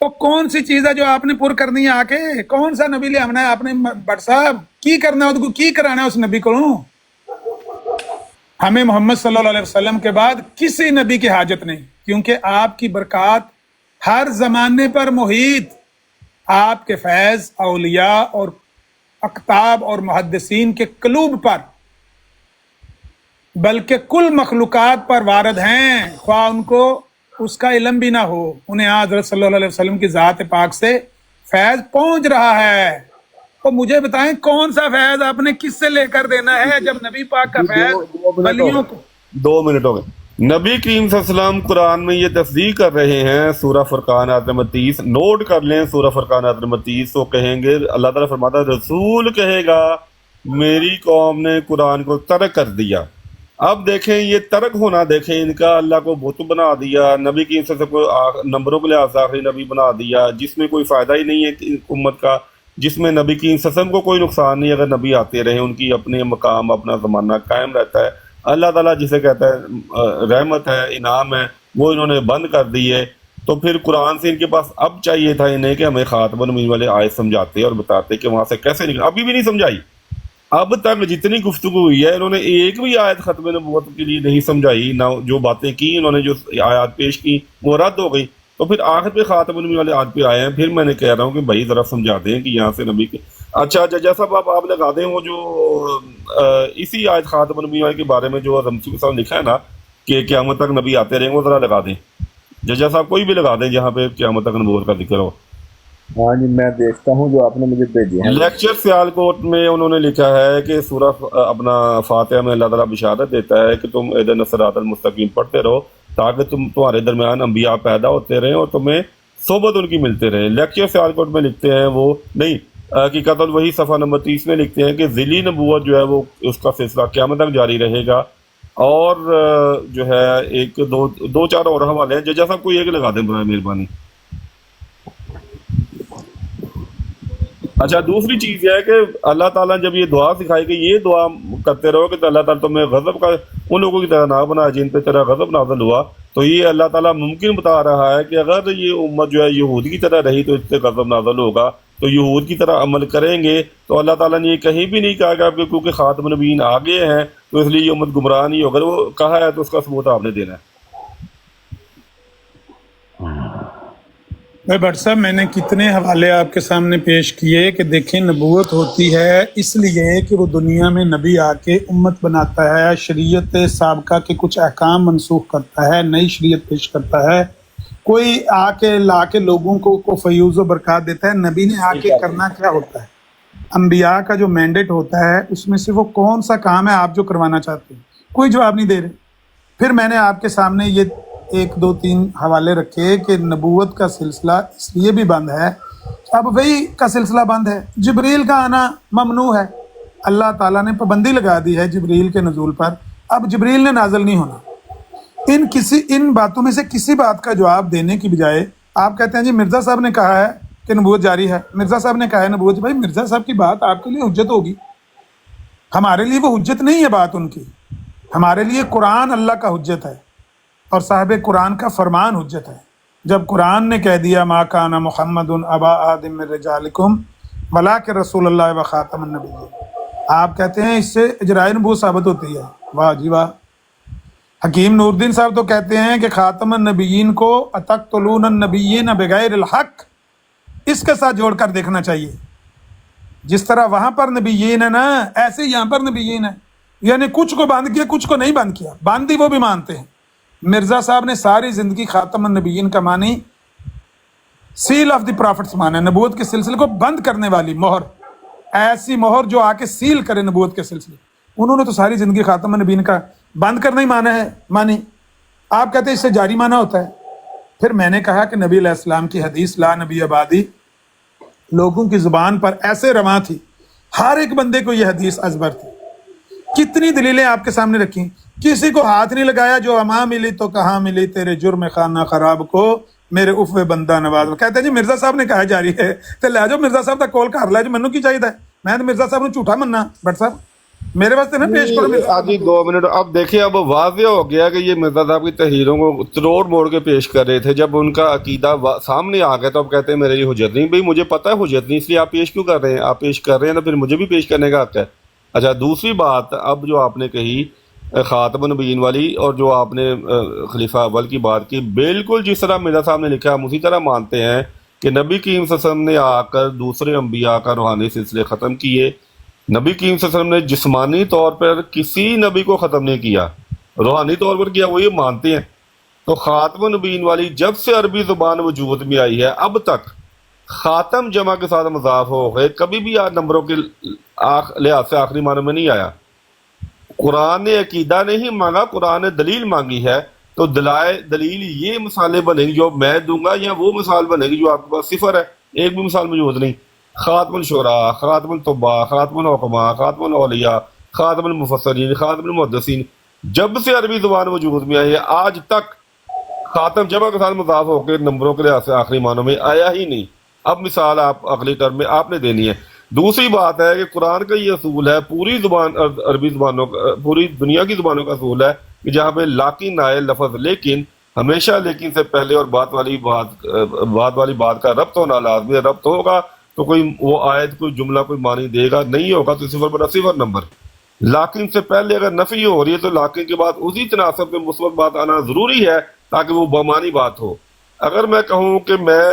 تو کون سی چیز ہے جو آپ نے پر کرنی ہے؟ آ کے کون سا نبی لے آنا ہے آپ نے؟ بٹ صاحب کی کرنا ہے کی کرانا ہے اس نبی کو؟ ہمیں محمد صلی اللہ علیہ وسلم کے بعد کسی نبی کی حاجت نہیں، کیونکہ آپ کی برکات ہر زمانے پر محیط. آپ کے فیض اولیاء اور اقطاب اور محدثین کے قلوب پر بلکہ کل مخلوقات پر وارد ہیں، خواہ ان کو اس کا علم بھی نہ ہو. انہیں حضرت صلی اللہ علیہ وسلم کی ذات پاک سے فیض پہنچ رہا ہے. تو مجھے بتائیں کون سا فیض آپ نے کس سے لے کر دینا ہے جب نبی پاک کا فیض ولیوں کو 2 منٹ ہو گئے. نبی کریم صلی اللہ علیہ وسلم قرآن میں یہ تصدیق کر رہے ہیں. سورہ فرقان آیت نمبر 30 نوٹ کر لیں. سورہ فرقان آیت نمبر 30 تو کہیں گے اللہ تعالیٰ فرماتا ہے رسول کہے گا میری قوم نے قرآن کو ترک کر دیا. اب دیکھیں یہ ترک ہونا، دیکھیں ان کا اللہ کو بت بنا دیا، نبی کی نمبروں کے لحاظ سے آخری نبی بنا دیا جس میں کوئی فائدہ ہی نہیں ہے امت کا، جس میں نبی کی سسم کو کوئی نقصان نہیں اگر نبی آتے رہے، ان کی اپنے مقام اپنا زمانہ قائم رہتا ہے. اللہ تعالیٰ جسے کہتا ہے رحمت ہے، انعام ہے، وہ انہوں نے بند کر دی ہے. تو پھر قرآن سے ان کے پاس اب چاہیے تھا انہیں کہ ہمیں خاتم النبیین والے آیت سمجھاتے اور بتاتے کہ وہاں سے کیسے نکل. ابھی بھی نہیں سمجھائی. اب تک جتنی گفتگو ہوئی ہے انہوں نے ایک بھی آیت ختم نبوت کے لیے نہیں سمجھائی، نہ جو باتیں کی انہوں نے، جو آیات پیش کی وہ رد ہو گئی. تو پھر آخر پہ خاتم النبیین والے آیت پہ آئے ہیں. پھر میں نے کہہ رہا ہوں کہ بھائی ذرا سمجھا دیں کہ یہاں سے نبی کے اچھا جیسا آپ لگا دیں وہ جو اسی آیت خاتم النبیین والے کے بارے میں جو رمسی کے ساتھ لکھا ہے نا کہ قیامت تک نبی آتے رہیں، وہ ذرا لگا دیں. ججا صاحب کوئی بھی لگا دیں جہاں پہ قیامت تک نبوت کا ذکر ہو. ہاں جی میں دیکھتا ہوں جو آپ نے مجھے بھیجی ہے. لیکچر سیالکوٹ میں انہوں نے لکھا ہے کہ سورہ اپنا فاتحہ میں اللہ تعالیٰ بشارت دیتا ہے کہ تم اہدنا الصراط المستقیم پڑھتے رہو تاکہ تمہارے درمیان انبیاء پیدا ہوتے رہیں اور تمہیں صحبت ان کی ملتے رہے. لیکچر سیالکوٹ میں لکھتے ہیں وہ نہیں حقیقت وہی صفحہ نمبر 30 میں لکھتے ہیں کہ ذیلی نبوت جو ہے وہ اس کا سلسلہ قیامت تک جاری رہے گا. اور جو ہے ایک دو چار اور حوالے ہیں. ججا صاحب کوئی ایک لگا دیں برائے مہربانی. اچھا دوسری چیز یہ ہے کہ اللہ تعالیٰ جب یہ دعا سکھائی کہ یہ دعا کرتے رہو کہ اللہ تعالیٰ تمہیں غضب کا ان لوگوں کی طرح نہ بنا جن پہ تیرا غضب نازل ہوا، تو یہ اللہ تعالیٰ ممکن بتا رہا ہے کہ اگر یہ امت جو ہے یہود کی طرح رہی تو اس سے غضب نازل ہوگا. تو یہود کی طرح عمل کریں گے تو اللہ تعالیٰ نے یہ کہیں بھی نہیں کہا کہ آپ کے کیونکہ خاتم النبیین آ گئے ہیں تو اس لیے یہ امت گمراہ نہیں ہوگا. اگر وہ کہا ہے تو اس کا ثبوت آپ نے دینا ہے. بھائی بٹ صاحب، میں نے کتنے حوالے آپ کے سامنے پیش کیے کہ دیکھیں نبوت ہوتی ہے اس لیے کہ وہ دنیا میں نبی آ کے امت بناتا ہے، شریعت سابقہ کے کچھ احکام منسوخ کرتا ہے، نئی شریعت پیش کرتا ہے. کوئی آ کے لا کے لوگوں کو فیوز و برکات دیتا ہے. نبی نے آ کے کرنا کیا ہوتا ہے؟ انبیاء کا جو مینڈیٹ ہوتا ہے اس میں سے وہ کون سا کام ہے آپ جو کروانا چاہتے ہیں؟ کوئی جواب نہیں دے رہے. پھر میں نے آپ کے سامنے یہ 1 2 3 حوالے رکھے کہ نبوت کا سلسلہ اس لیے بھی بند ہے. اب وہی کا سلسلہ بند ہے. جبریل کا آنا ممنوع ہے، اللہ تعالیٰ نے پابندی لگا دی ہے جبریل کے نزول پر. اب جبریل نے نازل نہیں ہونا. ان باتوں میں سے کسی بات کا جواب دینے کی بجائے آپ کہتے ہیں جی مرزا صاحب نے کہا ہے کہ نبوت جاری ہے، مرزا صاحب نے کہا ہے نبوت. بھائی مرزا صاحب کی بات آپ کے لیے حجت ہوگی، ہمارے لیے وہ حجت نہیں ہے بات ان کی. ہمارے لیے قرآن اللہ کا حجت ہے اور صاحب قرآن کا فرمان حجت ہے. جب قرآن نے کہہ دیا ما کان محمد ابا احد من رجالکم ولکن رسول اللہ و خاتم النبیین، آپ کہتے ہیں اس سے اجرائے نبوت ثابت ہوتی ہے. واہ جی واہ. حکیم نور الدین صاحب تو کہتے ہیں کہ خاتم النبیین کو اتقتلون النبیین بغیر الحق اس کے ساتھ جوڑ کر دیکھنا چاہیے. جس طرح وہاں پر نبیین ہے نا، ایسے یہاں پر نبیین ہے. یعنی کچھ کو بند کیا، کچھ کو نہیں بند کیا. باندھی وہ بھی مانتے ہیں. مرزا صاحب نے ساری زندگی خاتم النبیین کا معنی سیل آف دی پرافٹس مانا ہے، نبوت کے سلسلے کو بند کرنے والی مہر، ایسی مہر جو آ کے سیل کرے نبوت کے سلسلے. انہوں نے تو ساری زندگی خاتم النبیین کا بند کرنا ہی مانا ہے مانی. آپ کہتے ہیں اس سے جاری مانا ہوتا ہے. پھر میں نے کہا کہ نبی علیہ السلام کی حدیث لا نبی آبادی لوگوں کی زبان پر ایسے رواں تھی، ہر ایک بندے کو یہ حدیث ازبر تھی. کتنی دلیلیں آپ کے سامنے رکھی، کسی کو ہاتھ نہیں لگایا. جو اماں ملی تو کہاں ملی تیرے جرم خانہ خراب کو میرے افوے بندہ نواز. کہتے ہیں جی مرزا صاحب نے کہا جاری ہے تو لے جاؤ مرزا صاحب تک کال کر لے جو منو کی چاہیے. میں تو مرزا صاحب نے جھوٹا مننا. بٹ صاحب میرے واسطے نا پیش کرو مرزا آج 2 منٹ. اب دیکھیں اب واضح ہو گیا کہ یہ مرزا صاحب کی تحریروں کو تروڑ موڑ کے پیش کر رہے تھے. جب ان کا عقیدہ سامنے آ گیا تو اب کہتے ہیں میرے لیے حجت نہیں. بھائی مجھے پتہ ہے حجت نہیں، اس لیے آپ پیش کیوں کر رہے ہیں؟ آپ پیش کر رہے ہیں تو پھر مجھے بھی پیش کرنے کا حق ہے. اچھا دوسری بات اب جو آپ نے کہی خاتم النبیین والی اور جو آپ نے خلیفہ اول کی بات کی، بالکل جس طرح مرزا صاحب نے لکھا ہم اسی طرح مانتے ہیں کہ نبی کریم صلی اللہ علیہ وسلم نے آ کر دوسرے انبیاء کا روحانی سلسلے ختم کیے. نبی کریم صلی اللہ علیہ وسلم نے جسمانی طور پر کسی نبی کو ختم نہیں کیا، روحانی طور پر کیا، وہ یہ مانتے ہیں. تو خاتم النبیین والی جب سے عربی زبان وجود میں آئی ہے اب تک خاتم جمع کے ساتھ مضاف ہو گئے، کبھی بھی نمبروں کے لحاظ سے آخری معنی میں نہیں آیا. قرآن نے عقیدہ نہیں مانگا، قرآن نے دلیل مانگی ہے. تو دلیل یہ مثالیں بنے گی جو میں دوں گا یا وہ مثال بنے گی جو آپ کے پاس صفر ہے، ایک بھی مثال موجود نہیں. خاتم الشعراء، خاتم الطباء، خاتم الحکماء، خاتم الاولیاء، خاتم المفسرین، خاتم المحدثین، جب سے عربی زبان وجود میں آئی ہے آج تک خاتم جمع کے ساتھ مضاف ہو کے نمبروں کے لحاظ سے آخری معنوں میں آیا ہی نہیں. اب مثال آپ اگلی ٹرم میں آپ نے دینی ہے. دوسری بات ہے کہ قرآن کا یہ اصول ہے، پوری زبان عربی زبانوں کا، پوری دنیا کی زبانوں کا اصول ہے کہ جہاں پہ لاکن آئے لفظ لیکن، ہمیشہ لیکن سے پہلے اور بات والی بات کا ربط ہونا لازمی ہے. ربط ہوگا تو کوئی وہ آیت کوئی جملہ کوئی معنی دے گا، نہیں ہوگا تو صفر بڑا صفر نمبر. لاکن سے پہلے اگر نفی ہو رہی ہے تو لاکن کے بعد اسی تناسب میں مثبت بات آنا ضروری ہے تاکہ وہ بمانی بات ہو. اگر میں کہوں کہ میں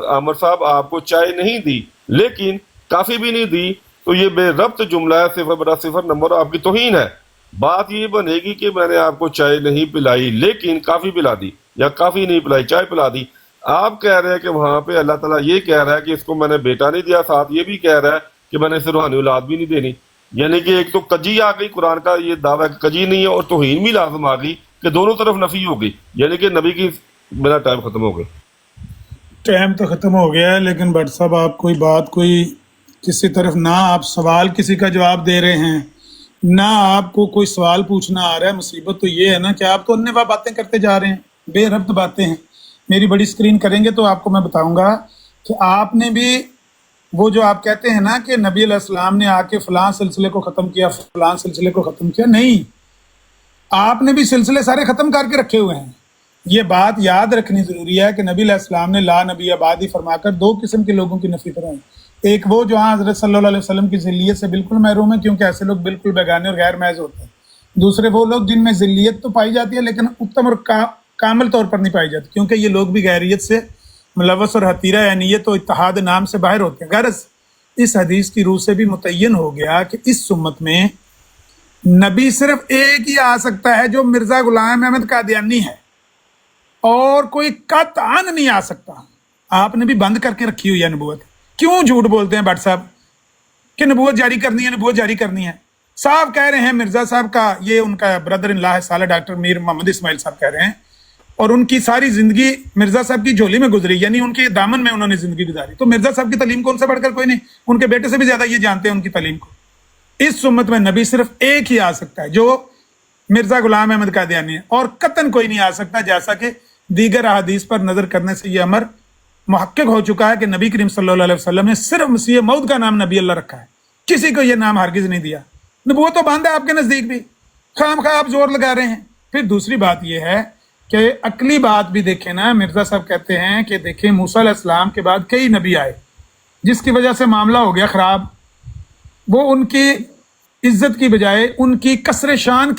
عامر صاحب آپ کو چائے نہیں دی لیکن کافی بھی نہیں دی تو یہ بے ربط جملہ ہے، صفر بڑا صفر نمبر، آپ کی توہین ہے. بات یہ بنے گی کہ میں نے آپ کو چائے نہیں پلائی لیکن کافی پلا دی، یا کافی نہیں پلائی چائے پلا دی. آپ کہہ رہے ہیں کہ وہاں پہ اللہ تعالیٰ یہ کہہ رہا ہے کہ اس کو میں نے بیٹا نہیں دیا، ساتھ یہ بھی کہہ رہا ہے کہ میں نے اسے روحانی اولاد بھی نہیں دینی. یعنی کہ ایک تو کجی آ گئی، قرآن کا یہ دعویٰ کہ کجی نہیں ہے، اور توہین بھی لازم آ گئی کہ دونوں طرف نفی ہو گئی. یعنی کہ نبی کی میرا ٹائم ختم ہو گیا. ٹائم تو ختم ہو گیا ہے لیکن بٹ صاحب آپ کوئی کسی طرف نہ آپ سوال کسی کا جواب دے رہے ہیں نہ آپ کو کوئی سوال پوچھنا آ رہا ہے. مصیبت تو یہ ہے نا کہ آپ تو انیہ باتیں کرتے جا رہے ہیں، بے ربط باتیں ہیں. میری بڑی اسکرین کریں گے تو آپ کو میں بتاؤں گا کہ آپ نے بھی وہ جو آپ کہتے ہیں نا کہ نبی علیہ السلام نے آ کے فلاں سلسلے کو ختم کیا، فلاں سلسلے کو ختم کیا، نہیں، آپ نے بھی سلسلے سارے ختم کر کے رکھے ہوئے ہیں. یہ بات یاد رکھنی ضروری ہے کہ نبی علیہ السلام نے لا نبی آبادی فرما کر دو قسم کے لوگوں کی نفی فرمائی. ایک وہ جو ہاں حضرت صلی اللہ علیہ وسلم کی ذلیت سے بالکل محروم ہے، کیونکہ ایسے لوگ بالکل بیگانے اور غیر محض ہوتے ہیں. دوسرے وہ لوگ جن میں ذلیت تو پائی جاتی ہے لیکن اتم اور کامل طور پر نہیں پائی جاتی، کیونکہ یہ لوگ بھی غیریت سے ملوث اور حتیرہ یعنیت و اتحاد نام سے باہر ہوتے ہیں. غرض اس حدیث کی روح سے بھی متعین ہو گیا کہ اس امت میں نبی صرف ایک ہی آ سکتا ہے جو مرزا غلام احمد قادیانی ہے، اور کوئی قطعاً نہیں آ سکتا. آپ نے بھی بند کر کے رکھی ہوئی ہے نبوت. کیوں جھوٹ بولتے ہیں بٹ صاحب کہ نبوت جاری کرنی ہے، نبوت جاری کرنی ہے؟ صاحب کہہ رہے ہیں مرزا صاحب کا، یہ ان کا بردر ان لا ہے صالح ڈاکٹر میر محمد اسماعیل صاحب کہہ رہے ہیں، اور ان کی ساری زندگی مرزا صاحب کی جھولی میں گزری، یعنی ان کے دامن میں انہوں نے زندگی گزاری. تو مرزا صاحب کی تعلیم کو ان سے بڑھ کر کوئی نہیں، ان کے بیٹے سے بھی زیادہ یہ جانتے ہیں ان کی تعلیم کو. اس امت میں نبی صرف ایک ہی آ سکتا ہے جو مرزا غلام احمد قادیانی ہے، اور قطعاً کوئی نہیں آ سکتا، جیسا کہ دیگر احادیث پر نظر کرنے سے یہ امر محقق ہو چکا ہے کہ نبی کریم صلی اللہ علیہ وسلم نے صرف مسیح موعود کا نام نبی اللہ رکھا ہے، کسی کو یہ نام ہرگز نہیں دیا. نبوت تو بند ہے آپ کے نزدیک بھی، خام خواہ آپ زور لگا رہے ہیں. پھر دوسری بات یہ ہے کہ عقلی بات بھی دیکھیں نا. مرزا صاحب کہتے ہیں کہ دیکھیں موسیٰ علیہ السلام کے بعد کئی نبی آئے جس کی وجہ سے معاملہ ہو گیا خراب. وہ ان کی عزت کی بجائے ان کی کسر شان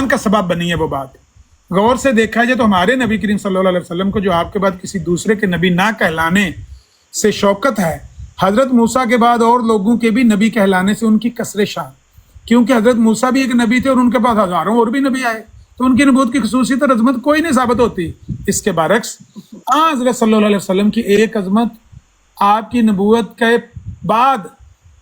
کا سبب بنی ہے وہ بات. غور سے دیکھا جائے تو ہمارے نبی کریم صلی اللہ علیہ وسلم کو جو آپ کے بعد کسی دوسرے کے نبی نہ کہلانے سے شوکت ہے، حضرت موسیٰ کے بعد اور لوگوں کے بھی نبی کہلانے سے ان کی کسر شان، کیونکہ حضرت موسیٰ بھی ایک نبی تھے اور ان کے پاس ہزاروں اور بھی نبی آئے، تو ان کی نبوت کی خصوصیت اور عظمت کوئی نہیں ثابت ہوتی. اس کے برعکس حضرت صلی اللہ علیہ وسلم کی ایک عظمت آپ کی نبوت کے بعد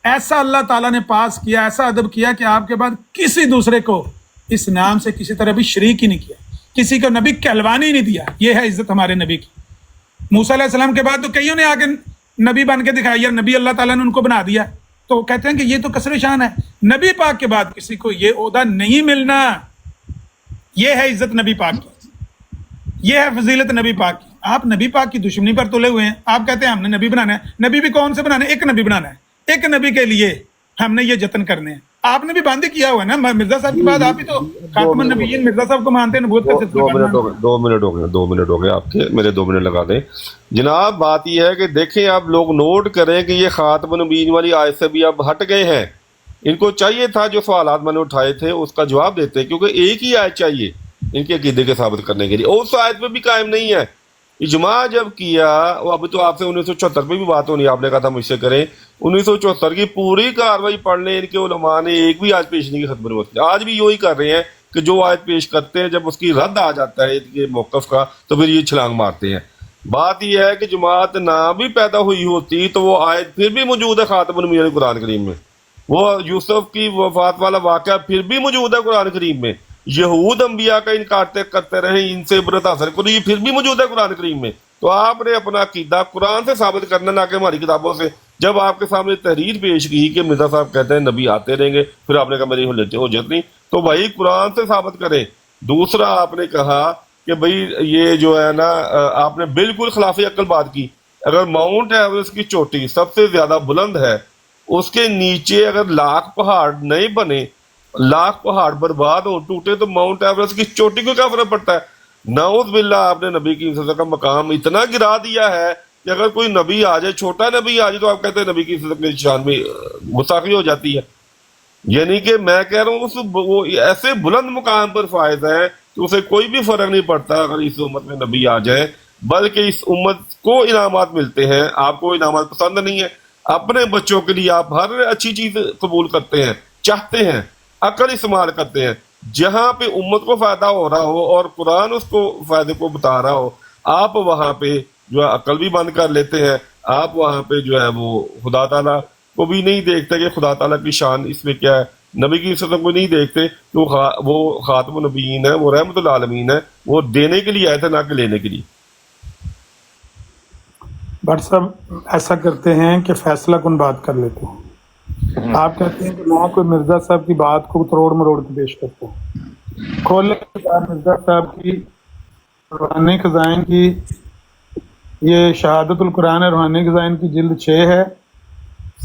ایسا اللہ تعالیٰ نے پاس کیا، ایسا ادب کیا کہ آپ کے بعد کسی دوسرے کو اس نام سے کسی طرح بھی شریک ہی نہیں کیا، کسی کو نبی کہلوانے ہی نہیں دیا. یہ ہے عزت ہمارے نبی کی. موسیٰ علیہ السلام کے بعد تو کئیوں نے آ کے نبی بن کے دکھایا، یا نبی اللہ تعالیٰ نے ان کو بنا دیا، تو کہتے ہیں کہ یہ تو کسر شان ہے. نبی پاک کے بعد کسی کو یہ عہدہ نہیں ملنا. یہ ہے عزت نبی پاک کی، یہ ہے فضیلت نبی پاک کی. آپ نبی پاک کی دشمنی پر تلے ہوئے ہیں. آپ کہتے ہیں ہم نے نبی بنانا ہے. نبی بھی کون سے بنانا ہے؟ ایک نبی بنانا ہے. ایک نبی کے لیے ہم نے یہ جتن کرنے ہیں. آپ نے بھی بند کیا ہوا ہے نا. مرزا صاحب کے بعد آپ ہی تو خاتم النبیین مرزا صاحب کو مانتے ہیں. نبوت کا سلسلہ 2 منٹ ہو گئے آپ کے، میرے 2 منٹ لگا دیں جناب. بات یہ ہے کہ دیکھیں آپ لوگ نوٹ کریں کہ یہ خاتم النبیین والی آیت سے بھی اب ہٹ گئے ہیں. ان کو چاہیے تھا جو سوالات میں نے اٹھائے تھے اس کا جواب دیتے، کیونکہ ایک ہی آیت چاہیے ان کے عقیدے کے ثابت کرنے کے لیے، اور اس آیت پہ بھی قائم نہیں ہے. اجماع جب کیا، اب تو آپ سے 1974 پہ بھی بات ہونی، آپ نے کہا تھا مجھ سے کریں. 1974 کی پوری کاروائی پڑھ لیں. ان کے علماء نے ایک بھی آیت پیش نہیں کی ختم نبوت کی. آج بھی یہی کر رہے ہیں کہ جو آیت پیش کرتے ہیں جب اس کی رد آ جاتا ہے یہ موقف کا تو پھر یہ چھلانگ مارتے ہیں. بات یہ ہے کہ جماعت نہ بھی پیدا ہوئی ہوتی تو وہ آیت پھر بھی موجود ہے خاتم النبیین قرآن کریم میں. وہ یوسف کی وفات والا واقعہ پھر بھی موجود ہے قرآن کریم میں. یہود انبیاء کا انکار کرتے رہے، ان سے عبرت حاصل کرو، یہ پھر بھی موجود ہے قرآن کریم میں. تو آپ نے اپنا عقیدہ قرآن سے ثابت کرنا، نہ کہ ہماری کتابوں سے. جب آپ کے سامنے تحریر پیش کی کہ مرزا صاحب کہتے ہیں نبی آتے رہیں گے، پھر آپ نے کہا میری حجت نہیں، تو بھائی قرآن سے ثابت کریں. دوسرا آپ نے کہا کہ بھائی یہ جو ہے نا، آپ نے بالکل خلاف عقل بات کی. اگر ماؤنٹ ایوریسٹ کی چوٹی سب سے زیادہ بلند ہے، اس کے نیچے اگر لاکھ پہاڑ نہیں بنے، لاکھ پہاڑ برباد ہو ٹوٹے، تو ماؤنٹ ایوریسٹ کی چوٹی کو کیا فرق پڑتا ہے؟ نعوذ باللہ. آپ نے نبی کی عزت کا مقام اتنا گرا دیا ہے کہ اگر کوئی نبی آ جائے، چھوٹا نبی آ جائے، تو آپ کہتے ہیں نبی کی عزت کی شان میں گستاخی ہو جاتی ہے. یعنی کہ میں کہہ رہا ہوں وہ ایسے بلند مقام پر فائز ہے کہ اسے کوئی بھی فرق نہیں پڑتا اگر اس امت میں نبی آ جائے، بلکہ اس امت کو انعامات ملتے ہیں. آپ کو انعامات پسند نہیں ہے، اپنے بچوں کے لیے آپ ہر اچھی چیز قبول کرتے ہیں، چاہتے ہیں، عقل استعمال کرتے ہیں. جہاں پہ امت کو فائدہ ہو رہا ہو اور قرآن اس کو فائدے کو بتا رہا ہو، آپ وہاں پہ جو ہے عقل بھی بند کر لیتے ہیں. آپ وہاں پہ جو ہے وہ خدا تعالیٰ کو بھی نہیں دیکھتے کہ خدا تعالیٰ کی شان اس میں کیا ہے، نبی کی عزت کو نہیں دیکھتے. تو وہ خاتم النبیین ہے، وہ رحمت للعالمین ہے، وہ دینے کے لیے آئے تھے، نہ کہ لینے کے لیے. بٹ صاحب ایسا کرتے ہیں کہ فیصلہ کن بات کر لیتے ہیں. آپ کہتے ہیں کہ میں کوئی مرزا صاحب کی بات کو تروڑ مروڑ کے پیش کرتا ہوں. کھولے مرزا صاحب کی روحانی خزائن کی، یہ شہادت القرآن روحانی خزائن کی جلد 6 ہے،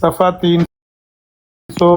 صفحہ 300.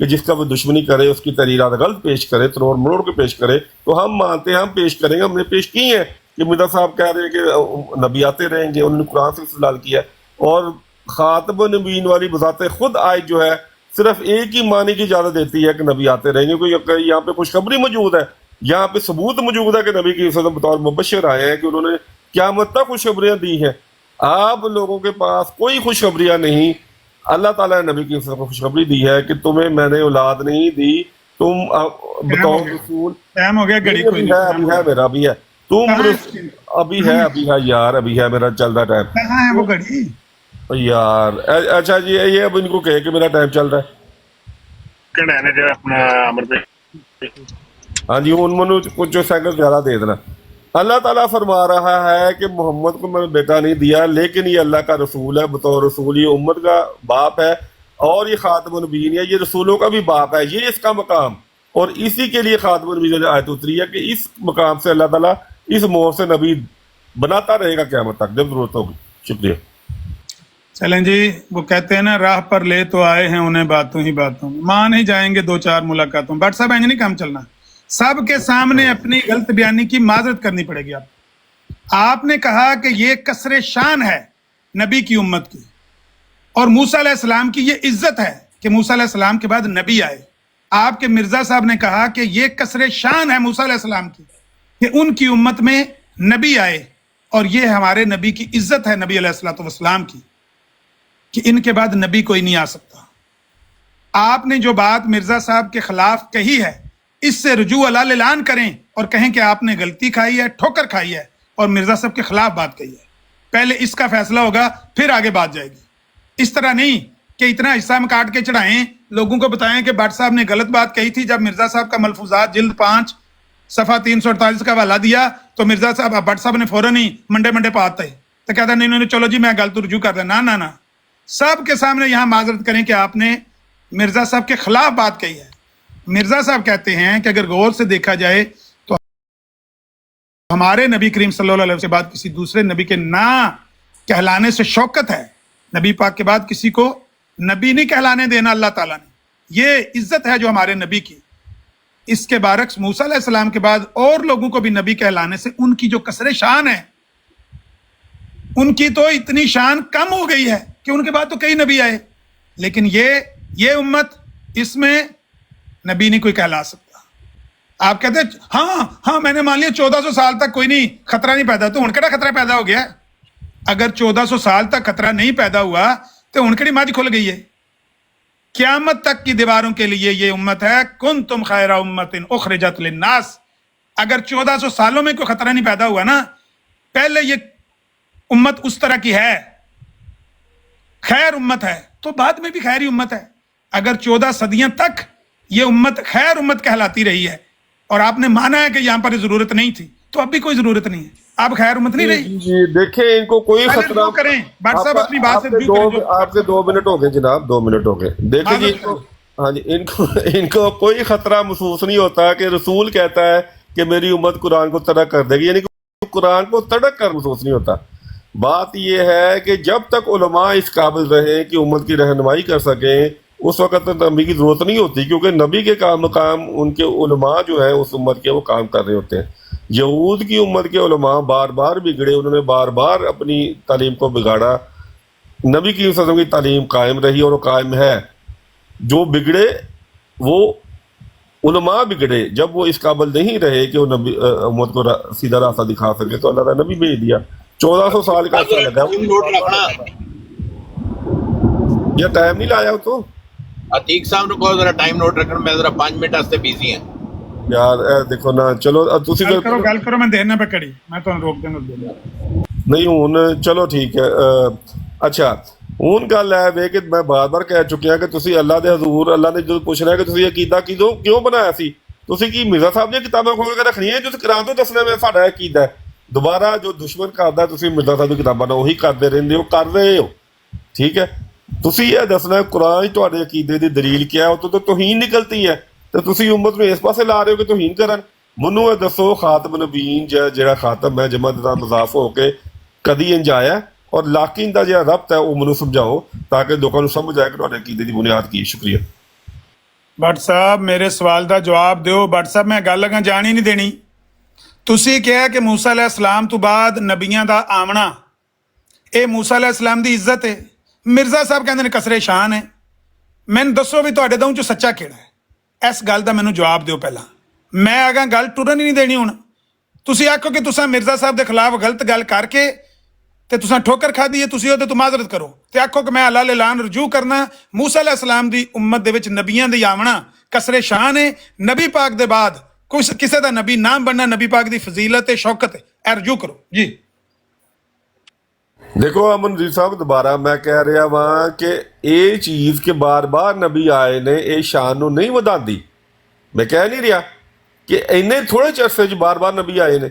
کہ جس کا وہ دشمنی کرے، اس کی تحریرات غلط پیش کرے، تروڑ مروڑ کے پیش کرے، تو ہم مانتے ہیں، ہم پیش کریں گے، ہم نے پیش کی ہیں کہ مرزا صاحب کہہ رہے ہیں کہ نبی آتے رہیں گے، انہوں نے قرآن سے استدلال کیا، اور خاتم النبیین والی بذات خود آیت جو ہے صرف ایک ہی معنی کی اجازت دیتی ہے کہ نبی آتے رہیں گے. کوئی یہاں پہ خوشخبری موجود ہے، یہاں پہ ثبوت موجود ہے کہ نبی کی وسلم بطور مبشر آئے ہیں کہ انہوں نے قیامت تک خوشخبریاں دی ہیں. آپ لوگوں کے پاس کوئی خوشخبریاں نہیں. اللہ تعالیٰ نے نبی کی وسلم کو خوشخبری دی ہے کہ تمہیں میں نے اولاد نہیں دی، تم بطور رسول ٹائم ہو گیا، گھڑی کوئی ابھی ہے، ابھی ہے میرا، ابھی ہے، تم ابھی ہے یار، ابھی ہے میرا چل رہا ٹائم کہاں ہے وہ گھڑی یار. اچھا جی، یہ اب ان کو کہے کہ میرا ٹائم چل رہا ہے. کہنا ہے جو اپنا امر پہ ہاں جی، ان منو کچھ سیکنڈ زیادہ دے دینا. اللہ تعالیٰ فرما رہا ہے کہ محمد کو میں نے بیٹا نہیں دیا، لیکن یہ اللہ کا رسول ہے، بطور رسول یہ امت کا باپ ہے، اور یہ خاتم النبیین ہے، یہ رسولوں کا بھی باپ ہے، یہ اس کا مقام، اور اسی کے لیے خاتم النبیین آیت اتری ہے کہ اس مقام سے اللہ تعالیٰ اس مور سے نبی بناتا رہے گا قیامت تک جب ضرورت ہوگی. شکریہ. چلیں جی، وہ کہتے ہیں نا، راہ پر لے تو آئے ہیں انہیں باتوں ہی باتوں میں، مان ہی جائیں گے دو چار ملاقاتوں. بٹ صاحب اینج نہیں کام چلنا، سب کے سامنے اپنی غلط بیانی کی معذرت کرنی پڑے گی. آپ نے کہا کہ یہ کسر شان ہے نبی کی امت کی، اور موسیٰ علیہ السلام کی یہ عزت ہے کہ موسیٰ علیہ السلام کے بعد نبی آئے. آپ کے مرزا صاحب نے کہا کہ یہ کسر شان ہے موسیٰ علیہ السلام کی کہ ان کی امت میں نبی آئے، اور یہ ہمارے نبی کی عزت ہے، نبی علیہ السلام کی، کہ ان کے بعد نبی کوئی نہیں آ سکتا. آپ نے جو بات مرزا صاحب کے خلاف کہی ہے، اس سے رجوع اعلان کریں اور کہیں کہ آپ نے غلطی کھائی ہے، ٹھوکر کھائی ہے، اور مرزا صاحب کے خلاف بات کہی ہے. پہلے اس کا فیصلہ ہوگا، پھر آگے بات جائے گی. اس طرح نہیں کہ اتنا حصہ میں کاٹ کے چڑھائیں، لوگوں کو بتائیں کہ بٹ صاحب نے غلط بات کہی تھی. جب مرزا صاحب کا ملفوظات جلد 5 صفحہ 348 کا حوالہ دیا تو مرزا صاحب بٹ صاحب نے فوراً ہی منڈے پاتے تو کہتا نہیں، چلو جی میں غلط رجوع کر دیں. نہ سب کے سامنے یہاں معذرت کریں کہ آپ نے مرزا صاحب کے خلاف بات کہی ہے. مرزا صاحب کہتے ہیں کہ اگر غور سے دیکھا جائے تو ہمارے نبی کریم صلی اللہ علیہ وسلم کے بعد کسی دوسرے نبی کے نہ کہلانے سے شوکت ہے. نبی پاک کے بعد کسی کو نبی نہیں کہلانے دینا اللہ تعالیٰ نے، یہ عزت ہے جو ہمارے نبی کی. اس کے برعکس موسیٰ علیہ السلام کے بعد اور لوگوں کو بھی نبی کہلانے سے ان کی جو کسر شان ہے، ان کی تو اتنی شان کم ہو گئی ہے کہ ان کے بعد تو کئی نبی آئے، لیکن یہ امت اس میں نبی نہیں کوئی کہلا سکتا. آپ کہتے ہیں ہاں میں نے مان لیا 1400 سال تک کوئی نہیں خطرہ نہیں پیدا، تو ہن کیڑا خطرہ پیدا ہو گیا؟ اگر 1400 سال تک خطرہ نہیں پیدا ہوا تو ہن کیڑی ماج کھل گئی ہے؟ قیامت تک کی دیواروں کے لیے یہ امت ہے، کنتم خیر امت اخرجت للناس. اگر 1400 سالوں میں کوئی خطرہ نہیں پیدا ہوا نا، پہلے یہ امت اس طرح کی ہے، خیر امت ہے، تو بعد میں بھی خیر ہی امت ہے. اگر 14 صدیاں تک یہ امت خیر امت کہلاتی رہی ہے اور آپ نے مانا ہے کہ یہاں پر ضرورت نہیں تھی، تو اب بھی کوئی ضرورت نہیں ہے. آپ خیر امت نہیں رہی. جی دیکھیں، ان کو کوئی خطرہ کریں بٹ صاحب اپنی بات سے آپ کے 2 منٹ ہو گئے جناب، 2 منٹ ہو گئے. دیکھیں جی، ہاں جی، ان کو کوئی خطرہ محسوس نہیں ہوتا کہ رسول کہتا ہے کہ میری امت قرآن کو ترک کر دے گی، یعنی کہ قرآن کو ترک کر محسوس نہیں ہوتا. بات یہ ہے کہ جب تک علماء اس قابل رہے کہ امت کی رہنمائی کر سکیں، اس وقت تک نبی کی ضرورت نہیں ہوتی، کیونکہ نبی کے مقام ان کے علماء جو ہیں اس امت کے وہ کام کر رہے ہوتے ہیں. یہود کی امت کے علماء بار بار بگڑے، انہوں نے بار بار اپنی تعلیم کو بگاڑا. نبی کی وسلم کی تعلیم قائم رہی اور وہ قائم ہے. جو بگڑے وہ علماء بگڑے، جب وہ اس قابل نہیں رہے کہ وہ نبی امت کو سیدھا راستہ دکھا سکے تو اللہ تعالیٰ نبی بھیج دیا. 1400 سال کا عرصہ لگا. یہ ٹائم نہیں لایا تو عتیق صاحب کو ذرا ٹائم نوٹ رکھنا، میں ذرا 5 منٹ واسطے بیزی ہیں یار. دیکھو نا، چلو تسی گل کرو، میں دینا پہ کڑی، میں تو روک دوں گا. نہیں ہوں، چلو ٹھیک ہے. اچھا ہوں گل ہے کہ میں بار بار کہہ چکیا کہ تسی اللہ دے حضور، اللہ نے جو پوچھنا ہے کہ تسی عقیدہ کیوں بنایا سی، تسی کی مرزا صاحب نے کتابیں کھول کے رکھنی ہے جو قرآن تو دسنے میں ساڈا عقیدہ ہے. دوبارہ جو دشمن کردا ہے تسی مرزا صاحب کی کتاباں وہی کرتے رہندے ہو، کر رہے ہو. ٹھیک ہے، تسی یہ دسنا ہے قرآن تہاڈے عقیدے دی دلیل کیا ہے، تو توہین نکلتی ہے، تو تسی امت نو اس پاسے لا رہے ہو کہ توہین کرن. منو یہ دسو خاتم نبیین جہاں خاتم ہے جمع دا مضاف ہو کے کدی انج آیا ہے، اور لاکن دا جہاں ربط ہے وہ منو سمجھاؤ تاکہ لوگوں کو سمجھ آئے کہ تہاڈے عقیدے دی بنیاد کی. شکریہ. ਭੱਟ ਸਾਹਿਬ ਮੇਰੇ ਸਵਾਲ ਦਾ ਜਵਾਬ ਦਿਓ। ਭੱਟ ਸਾਹਿਬ ਮੈਂ ਗੱਲ ਅਗਾਂ ਜਾਣ ਹੀ ਨਹੀਂ ਦੇਣੀ। ਤੁਸੀਂ ਕਿਹਾ ਕਿ ਮੂਸਾ ਅਲੈਹਿਸ ਸਲਾਮ ਤੋਂ ਬਾਅਦ ਨਬੀਆਂ ਦਾ ਆਉਣਾ ਇਹ ਮੂਸਾ ਅਲੈਹਿਸ ਸਲਾਮ ਦੀ ਇੱਜ਼ਤ ਹੈ। ਮਿਰਜ਼ਾ ਸਾਹਿਬ ਕਹਿੰਦੇ ਨੇ ਕਸਰੇ ਸ਼ਾਨ ਹੈ। ਮੈਨੂੰ ਦੱਸੋ ਵੀ ਤੁਹਾਡੇ ਦੋਵਾਂ ਚੋਂ ਸੱਚਾ ਕਿਹੜਾ ਹੈ? ਇਸ ਗੱਲ ਦਾ ਮੈਨੂੰ ਜਵਾਬ ਦਿਓ ਪਹਿਲਾਂ। ਮੈਂ ਅਗਾਂ ਗੱਲ ਟੁਰਨ ਹੀ ਨਹੀਂ ਦੇਣੀ। ਹੁਣ ਤੁਸੀਂ ਆਖੋ ਕਿ ਤੁਸੀਂ ਮਿਰਜ਼ਾ ਸਾਹਿਬ ਦੇ ਖਿਲਾਫ ਗਲਤ ਗੱਲ ਕਰਕੇ ਤੇ ਤੁਸੀਂ ਠੋਕਰ ਖਾਧੀ ਹੈ, ਤੁਸੀਂ ਉਹਦੇ ਤੋਂ ਮਾਜ਼ਰਤ ਕਰੋ ਤੇ ਆਖੋ ਕਿ ਮੈਂ ਅੱਲਾਹ ਦੇ ਐਲਾਨ ਰਜੂ ਕਰਨਾ। ਮੂਸਾ ਅਲੈਹਿਸ ਸਲਾਮ ਦੀ ਉਮਤ ਦੇ ਵਿੱਚ ਨਬੀਆਂ ਦੇ ਆਵਣਾ ਕਸਰੇ ਸ਼ਾਨ ਹੈ। ਨਬੀ ਪਾਕ ਦੇ ਬਾਅਦ ਕਿਸੇ ਦਾ ਨਬੀ ਨਾਮ ਬਣਨਾ ਨਬੀ ਪਾਕ ਦੀ ਫਜ਼ੀਲਤ ਤੇ ਸ਼ੌਕਤ ਹੈ। ਇਹ ਰਜੂ ਕਰੋ ਜੀ। ਦੇਖੋ ਅਮਨਦੀਪ ਸਾਹਿਬ, ਦੁਬਾਰਾ ਮੈਂ ਕਹਿ ਰਿਹਾ ਵਾਂ ਕਿ ਇਹ ਚੀਜ਼ ਕਿ ਬਾਰ-ਬਾਰ ਨਬੀ ਆਏ ਨੇ ਇਹ ਸ਼ਾਨ ਨੂੰ ਨਹੀਂ ਵਧਾਉਂਦੀ। ਮੈਂ ਕਹਿ ਨਹੀਂ ਰਿਹਾ ਕਿ ਇੰਨੇ ਥੋੜੇ ਜਿਹੇ ਅਰਸੇ 'ਚ ਬਾਰ-ਬਾਰ ਨਬੀ ਆਏ ਨੇ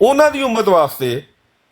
ਉਹਨਾਂ ਦੀ ਉਮਤ ਵਾਸਤੇ,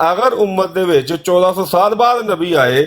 ਅਗਰ ਉਮਤ ਦੇ ਵਿੱਚ 1400 ਸਾਲ ਬਾਅਦ ਨਬੀ ਆਏ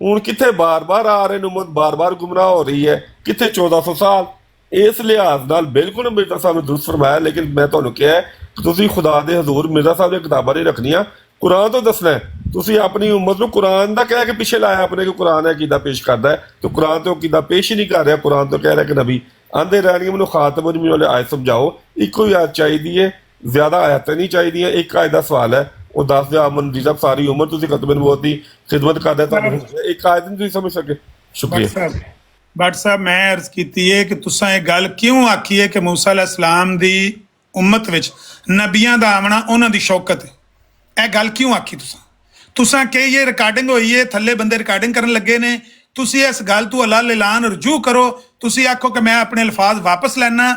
ਹੁਣ ਕਿੱਥੇ ਬਾਰ-ਬਾਰ ਆ ਰਹੇ ਨੇ, ਉਮਤ ਬਾਰ-ਬਾਰ ਗੁੰਮਰਾਹ ਹੋ ਰਹੀ ਹੈ, ਕਿੱਥੇ 1400 ਸਾਲ। ਇਸ ਲਿਹਾਜ਼ ਨਾਲ ਬਿਲਕੁਲ ਮਿਰਜ਼ਾ ਸਾਹਿਬ ਨੇ ਦੁਰਸਤ ਫਰਮਾਇਆ। ਲੇਕਿਨ ਮੈਂ ਤੁਹਾਨੂੰ ਕਿਹਾ ਕਿ ਤੁਸੀਂ ਖੁਦਾ ਦੇ ਹਜ਼ੂਰ ਮਿਰਜ਼ਾ ਸਾਹਿਬ ਦੀਆਂ ਕਿਤਾਬਾਂ ਨਹੀਂ ਰੱਖਣੀਆਂ, ਕੁਰਾਨ ਤੋਂ ਦੱਸਣਾ। ਤੁਸੀਂ ਆਪਣੀ ਉਮਤ ਨੂੰ ਕੁਰਾਨ ਦਾ ਕਹਿ ਕੇ ਪਿੱਛੇ ਲਾਇਆ ਆਪਣੇ ਕਿ ਕੁਰਾਨ ਹੈ ਕਿੱਦਾਂ ਪੇਸ਼ ਕਰਦਾ ਹੈ, ਤੇ ਕੁਰਾਨ ਤੋਂ ਕਿੱਦਾਂ ਪੇਸ਼ ਹੀ ਨਹੀਂ ਕਰ ਰਿਹਾ। ਕੁਰਾਨ ਤੋਂ ਕਹਿ ਰਿਹਾ ਕਿ ਨਬੀ ਆਂਦੇ ਰਹਿਣਗੇ। ਮੈਨੂੰ ਖਾਤਮ ਨਬੀਆਂ ਵਾਲੇ ਆਇਤ ਸਮਝਾਓ। ਇੱਕੋ ਹੀ ਆਇਤ ਚਾਹੀਦੀ ਹੈ, ਜ਼ਿਆਦਾ ਆਇਤਾਂ ਨਹੀਂ ਚਾਹੀਦੀਆਂ। ਇੱਕ ਆਇਤ ਦਾ ਸਵਾਲ ਹੈ, ਉਹ ਦੱਸ ਦਿਓ। ਅਮਨਦੀਪ ਸਾਹਿਬ ਸਾਰੀ ਉਮਰ ਤੁਸੀਂ ਖਤਮ ਨਬੂਵਤ ਦੀ ਖਿਦਮਤ ਕਰਦੇ, ਤੁਹਾਨੂੰ ਇੱਕ ਆਇਤ ਨਹੀਂ ਤੁਸੀਂ ਸਮਝ ਸਕੇ। ਸ਼ੁਕਰੀਆ। ਭੱਟ ਸਾਹਿਬ ਮੈਂ ਅਰਜ਼ ਕੀਤੀ ਹੈ ਕਿ ਤੁਸੀਂ ਇਹ ਗੱਲ ਕਿਉਂ ਆਖੀ ਹੈ ਕਿ ਮੂਸਾ ਅਲੈਹਿਸ ਸਲਾਮ ਦੀ ਉਮਤ ਵਿੱਚ ਨਬੀਆਂ ਦਾ ਆਉਣਾ ਉਹਨਾਂ ਦੀ ਸ਼ੌਕਤ ਹੈ। ਇਹ ਗੱਲ ਕਿਉਂ ਆਖੀ ਤੁਸੀਂ ਕਹੀ ਇਹ ਰਿਕਾਰਡਿੰਗ ਹੋਈ ਹੈ, ਥੱਲੇ ਬੰਦੇ ਰਿਕਾਰਡਿੰਗ ਕਰਨ ਲੱਗੇ ਨੇ। ਤੁਸੀਂ ਇਸ ਗੱਲ ਤੋਂ ਅੱਲਾਹ ਐਲਾਨ ਰਜੂ ਕਰੋ। ਤੁਸੀਂ ਆਖੋ ਕਿ ਮੈਂ ਆਪਣੇ ਅਲਫਾਜ਼ ਵਾਪਸ ਲੈਣਾ।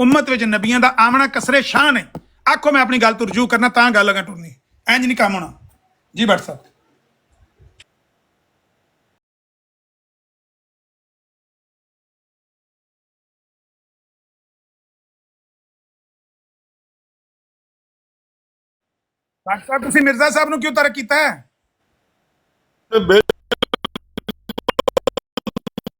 ਉਮਤ ਵਿੱਚ ਨਬੀਆਂ ਦਾ ਆਉਣਾ ਕਸਰੇ ਸ਼ਾਨ ਹੈ। ਆਖੋ ਮੈਂ ਆਪਣੀ ਗੱਲ ਤੋਂ ਰਜੂ ਕਰਨਾ ਤਾਂ ਗੱਲ ਅਗਾ ਟੁਰਨੀ। ਇੰਜ ਨਹੀਂ ਕੰਮ ਹੋਣਾ ਜੀ। ਭੱਟ ਸਾਹਿਬ ਤੁਸੀਂ ਮਿਰਜ਼ਾ ਸਾਹਿਬ ਨੂੰ ਕਿਉਂ ਤਰਕ ਕੀਤਾ ਹੈ?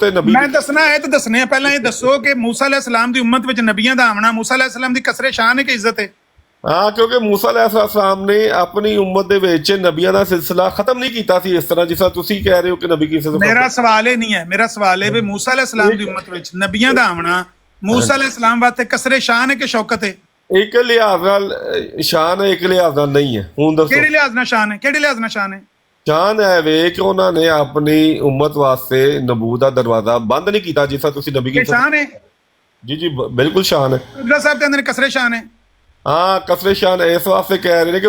ਤੇ ਨਬੀ ਮੈਂ ਦੱਸਣਾ ਹੈ ਤੇ ਦੱਸਣੇ ਆ। ਪਹਿਲਾਂ ਇਹ ਦੱਸੋ ਕਿ ਮੂਸਾ ਅਲੈਹਿਸਸਲਾਮ ਦੀ ਉਮਤ ਵਿੱਚ ਨਬੀਆਂ ਦਾ ਆਉਣਾ ਮੂਸਾ ਅਲੈਹਿਸਸਲਾਮ ਦੀ ਕਸਰੇ ਸ਼ਾਨ ਹੈ ਕਿ ਇੱਜ਼ਤ ਹੈ? ਹਾਂ, ਕਿਉਂਕਿ ਮੂਸਾ ਅਲੈਹਿਸਸਲਾਮ ਨੇ ਆਪਣੀ ਉਮਤ ਦੇ ਵਿੱਚ ਨਬੀਆਂ ਦਾ ਸਿਲਸਿਲਾ ਖਤਮ ਨਹੀਂ ਕੀਤਾ ਸੀ ਇਸ ਤਰ੍ਹਾਂ ਜਿਸ ਤਰ੍ਹਾਂ ਤੁਸੀਂ ਕਹਿ ਰਹੇ ਹੋ ਕਿ ਨਬੀ ਕੀ ਸਿਲਸਿਲਾ। ਮੇਰਾ ਸਵਾਲ ਇਹ ਨਹੀਂ ਹੈ। ਮੇਰਾ ਸਵਾਲ ਹੈ ਵੀ ਮੂਸਾ ਅਲੈਹਿਸਸਲਾਮ ਦੀ ਉਮਤ ਵਿੱਚ ਨਬੀਆਂ ਦਾ ਆਉਣਾ ਮੂਸਾ ਅਲੈਹਿਸਸਲਾਮ ਵਾਸਤੇ ਕਸਰੇ ਸ਼ਾਨ ਹੈ ਕਿ ਸ਼ੌਕਤ ਹੈ? ਇੱਕ ਲਿਹਾਜ਼ ਨਾਲ ਸ਼ਾਨ ਹੈ, ਇੱਕ ਲਿਹਾਜ਼ ਨਾਲ ਨਹੀਂ ਹੈ। ਹੁਣ ਦੱਸੋ ਕਿਹੜੇ ਲਿਹਾਜ਼ ਨਾਲ ਸ਼ਾਨ ਹੈ? ਕਿਹੜੇ ਲਿਹਾਜ਼ ਨਾਲ ਸ਼ਾਨ ਹੈ? ਸ਼ਾਨ ਹੈ ਵੇ ਕਿ ਉਹਨਾਂ ਨੇ ਆਪਣੀ ਉਮਤ ਵਾਸਤੇ ਨਬੂਵਤ ਦਾ ਦਰਵਾਜ਼ਾ ਬੰਦ ਨਹੀਂ ਕੀਤਾ ਜਿਸ ਤਰ੍ਹਾਂ ਤੁਸੀਂ ਨਬੀ ਕੀ ਸ਼ਾਨ ਹੈ। ਜੀ ਜੀ ਬਿਲਕੁਲ ਸ਼ਾਨ ਹੈ। ਮਿਰਜ਼ਾ ਸਾਹਿਬ ਕਹਿੰਦੇ ਨੇ ਕਸਰੇ ਸ਼ਾਨ ਹੈ। ਹਾਂ, ਕਸਰੇ ਸ਼ਾਨ ਇਸ ਵਾਸਤੇ ਕਹਿ ਰਹੇ ਨੇ ਕਿ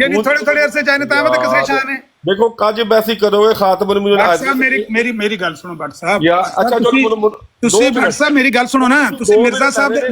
ਯਾਨੀ ਥੋੜੇ ਅਰਸੇ ਚਾਹਨੇ ਤਾਂ ਉਹ ਕਸਰੇ ਸ਼ਾਨ ਹੈ। ਦੇਖੋ ਕੱਜ ਬੈਸੀ ਕਰੋਗੇ ਖਾਤਮ ਨਬੀਆਂ ਮੇਰੀ ਗੱਲ ਸੁਣੋ ਭੱਟ ਸਾਹਿਬ। ਅੱਛਾ ਚਲੋ ਤੁਸੀਂ ਭੱਟ ਸਾਹਿਬ ਮੇਰੀ ਗੱਲ ਸੁਣੋ ਨਾ। ਤੁਸੀਂ ਮਿਰਜ਼ਾ ਸਾਹਿਬ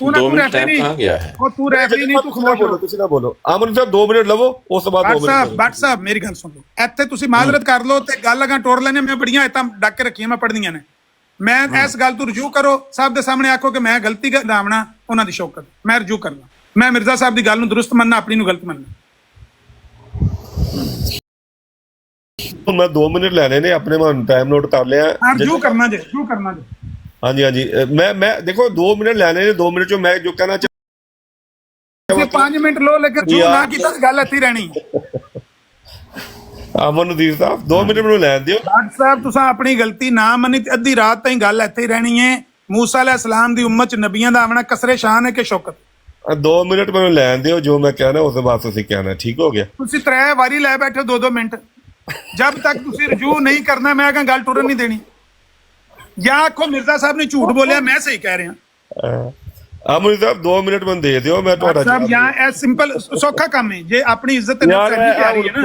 ਤੂੰ ਰੈਫਰੀ ਨਹੀਂ। ਉਹ ਤੂੰ ਰੈਫਰੀ ਨਹੀਂ, ਤੂੰ ਖਮੋਸ਼ ਹੋ। ਤੁਸੀਂ ਨਾ ਬੋਲੋ। ਅਮਨ ਸਾਹਿਬ 2 ਮਿੰਟ ਲਵੋ, ਉਸ ਤੋਂ ਬਾਅਦ 2 ਮਿੰਟ। ਭੱਟ ਸਾਹਿਬ ਮੇਰੀ ਗੱਲ ਸੁਣ ਲਓ। ਇੱਥੇ ਤੁਸੀਂ ਮਾਜ਼ਰਤ ਕਰ ਲਓ ਤੇ ਗੱਲ ਅਗਾਂ ਟੋੜ ਲੈਣੇ। ਮੈਂ ਬੜੀਆਂ ਆਇਤਾਂ ਡੱਕ ਕੇ ਰੱਖੀਆਂ, ਮੈਂ ਪੜ੍ਹਨੀਆਂ ਨੇ। ਮੈਂ ਇਸ ਗੱਲ ਤੋਂ ਰਜੂ ਕਰੋ ਸਾਹਿਬ ਦੇ ਸਾਹਮਣੇ। ਆਖੋ ਕਿ ਮੈਂ ਗਲਤੀ ਕਰਾਉਣਾ ਉਹਨਾਂ ਦੀ ਸ਼ੌਕਤ, ਮੈਂ ਰਜੂ ਕਰਨਾ। ਮੈਂ ਮਿਰਜ਼ਾ ਸਾਹਿਬ ਦੀ ਗੱਲ ਨੂੰ ਦਰੁਸਤ ਮੰਨਣਾ, ਆਪਣੀ ਨੂੰ ਗਲਤ ਮੰਨਣਾ। ਮੈਂ 2 ਮਿੰਟ ਲੈਣੇ ਨੇ ਆਪਣੇ ਮਨ ਟਾਈਮ ਨੋਟ ਕਰ ਲਿਆ। ਰਜੂ ਕਰਨਾ ਜੇ, ਰਜੂ ਕਰਨਾ ਜੇ। ਹਾਂਜੀ ਹਾਂਜੀ ਮੈਂ ਦੇਖੋ 2 ਮਿੰਟ ਲੈਣੇ ਨੇ। 2 ਮਿੰਟ ਚੋਂ ਮੈਂ ਜੋ ਕਹਿਣਾ ਚਾਹੁੰਦਾ 5 ਮਿੰਟ ਲੋ, ਲੇਕਿਨ ਜੋ ਨਾ ਕੀਤਾ ਗੱਲ ਇੱਥੇ ਰਹਿਣੀ। ਅਮਨਦੀਪ ਸਾਹਿਬ 2 ਮਿੰਟ ਮੈਨੂੰ ਲੈਣ ਦਿਓ। ਭੱਟ ਸਾਹਿਬ ਤੁਸੀਂ ਆਪਣੀ ਗਲਤੀ ਨਾ ਮੰਨੀ ਤੇ ਅੱਧੀ ਰਾਤ ਤਾਈਂ ਗੱਲ ਇੱਥੇ ਹੀ ਰਹਿਣੀ ਹੈ। ਮੂਸਾ ਅਲੈਹਿਸਸਲਾਮ ਦੀ ਉਮਤ ਚ ਨਬੀਆਂ ਦਾ ਆਉਣਾ ਕਸਰੇ ਸ਼ਾਨ ਹੈ ਕਿ ਸ਼ੌਕਤ? 2 ਮਿੰਟ ਮੈਨੂੰ ਲੈਣ ਦਿਓ। ਜੋ ਮੈਂ ਕਹਿਣਾ ਉਸ ਤੋਂ ਬਾਅਦ ਤੁਸੀਂ ਕਹਿਣਾ। ਠੀਕ ਹੋ ਗਿਆ? ਤੁਸੀਂ 3 ਵਾਰੀ ਲੈ ਬੈਠੇ 2-2 ਮਿੰਟ। ਜਦ ਤੱਕ ਤੁਸੀਂ ਰਜੂ ਨਹੀਂ ਕਰਨਾ ਮੈਂ ਕਹਾਂ ਗੱਲ ਟੁਰਨ ਨਹੀਂ ਦੇਣੀ। ਜਾਂ ਆਖੋ ਮਿਰਜ਼ਾ ਸਾਹਿਬ ਨੇ ਝੂਠ ਬੋਲਿਆ, ਮੈਂ ਸਹੀ ਕਹਿ ਰਿਹਾ। ਅਮਨ ਸਾਹਿਬ 2 ਮਿੰਟ ਮੈਨੂੰ ਦੇ ਦਿਓ, ਮੈਂ ਤੁਹਾਡਾ ਸਾਹਿਬ ਜਾਂ ਇਹ ਸਿੰਪਲ ਸੌਖਾ ਕੰਮ ਹੈ। ਜੇ ਆਪਣੀ ਇੱਜ਼ਤ ਤੇ ਨਫਸ ਇੰਨੀ ਪਿਆਰੀ ਹੈ ਨਾ,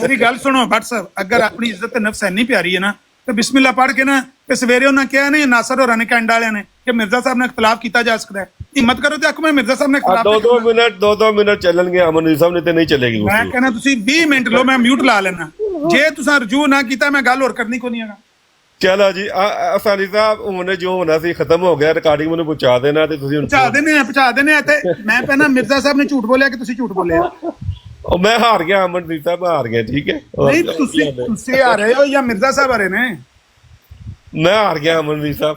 ਮੇਰੀ ਗੱਲ ਸੁਣੋ ਭੱਟ ਸਾਹਿਬ, ਅਗਰ ਆਪਣੀ ਇੱਜ਼ਤ ਤੇ ਨਫਸ ਇੰਨੀ ਪਿਆਰੀ ਹੈ ਨਾ ਤੇ ਬਿਸਮਿਲ੍ਲਾ ਪੜ੍ਹ ਕੇ ਨਾ ਤੇ ਸਵੇਰੇ ਉਹਨਾਂ ਕਿਹਾ ਨਹੀਂ ਨਾਸਰ ਹੋਰਾਂ ਨੇ ਕੈਂਡ ਵਾਲਿਆਂ ਨੇ ਕਿ ਮਿਰਜ਼ਾ ਸਾਹਿਬ ਨਾਲ ਇਖਤਲਾਫ ਕੀਤਾ ਜਾ ਸਕਦਾ ਹੈ, ਹਿੰਮਤ ਕਰੋ ਤੇ ਆਖੋ ਮੈਂ ਮਿਰਜ਼ਾ ਸਾਹਿਬ ਨਾਲ ਇਖਤਲਾਫ 2 ਮਿੰਟ ਚੱਲਣਗੇ ਅਮਨ ਸਾਹਿਬ ਨੇ ਤੇ ਨਹੀਂ ਚੱਲੇਗੀ। ਮੈਂ ਕਹਿੰਦਾ ਤੁਸੀਂ 20 ਮਿੰਟ ਲਓ, ਮੈਂ ਮਿਊਟ ਲਾ ਲੈਣਾ। ਜੇ ਤੁਸੀਂ ਰਜੂ ਨਾ ਕੀਤਾ ਮੈਂ ਗੱਲ ਹੋਰ ਕਰਨੀ ਕੋਈ ਨਹੀਂ ਹੈਗਾ। ਚਲੋ ਜੀ ਅਸਾਨੀ ਸਾਹਿਬ ਹੁਣ ਜੋ ਹੋਣਾ ਸੀ ਖਤਮ ਹੋ ਗਿਆ, ਰਿਕਾਰਡਿੰਗ ਮੈਨੂੰ ਪਹੁੰਚਾ ਦੇਣਾ ਤੇ ਤੁਸੀਂ ਪਹੁੰਚਾ ਦੇਣੇ ਤੇ ਮੈਂ ਕਹਿੰਦਾ ਮਿਰਜ਼ਾ ਸਾਹਿਬ ਨੇ ਝੂਠ ਬੋਲਿਆ ਕਿ ਤੁਸੀਂ ਝੂਠ ਬੋਲਿਆ। ਉਹ ਮੈਂ ਹਾਰ ਗਿਆ ਅਮਨਦੀਪ ਸਾਹਿਬ, ਮੈਂ ਹਾਰ ਗਿਆ, ਠੀਕ ਹੈ। ਨਹੀਂ ਤੁਸੀਂ ਆ ਰਹੇ ਹੋ ਜਾਂ ਮਿਰਜ਼ਾ ਸਾਹਿਬ ਆ ਰਹੇ ਨੇ? ਮੈਂ ਹਾਰ ਗਿਆ ਅਮਨਦੀਪ ਸਾਹਿਬ।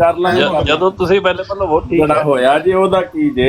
ਕਰ ਲਾਂਗੇ ਜਦੋਂ ਤੁਸੀਂ ਪਹਿਲੇ ਪਹਿਲਾਂ ਵੋਟ ਠੀਕ ਬੜਾ ਹੋਇਆ ਜੀ ਉਹਦਾ ਕੀ ਜੇ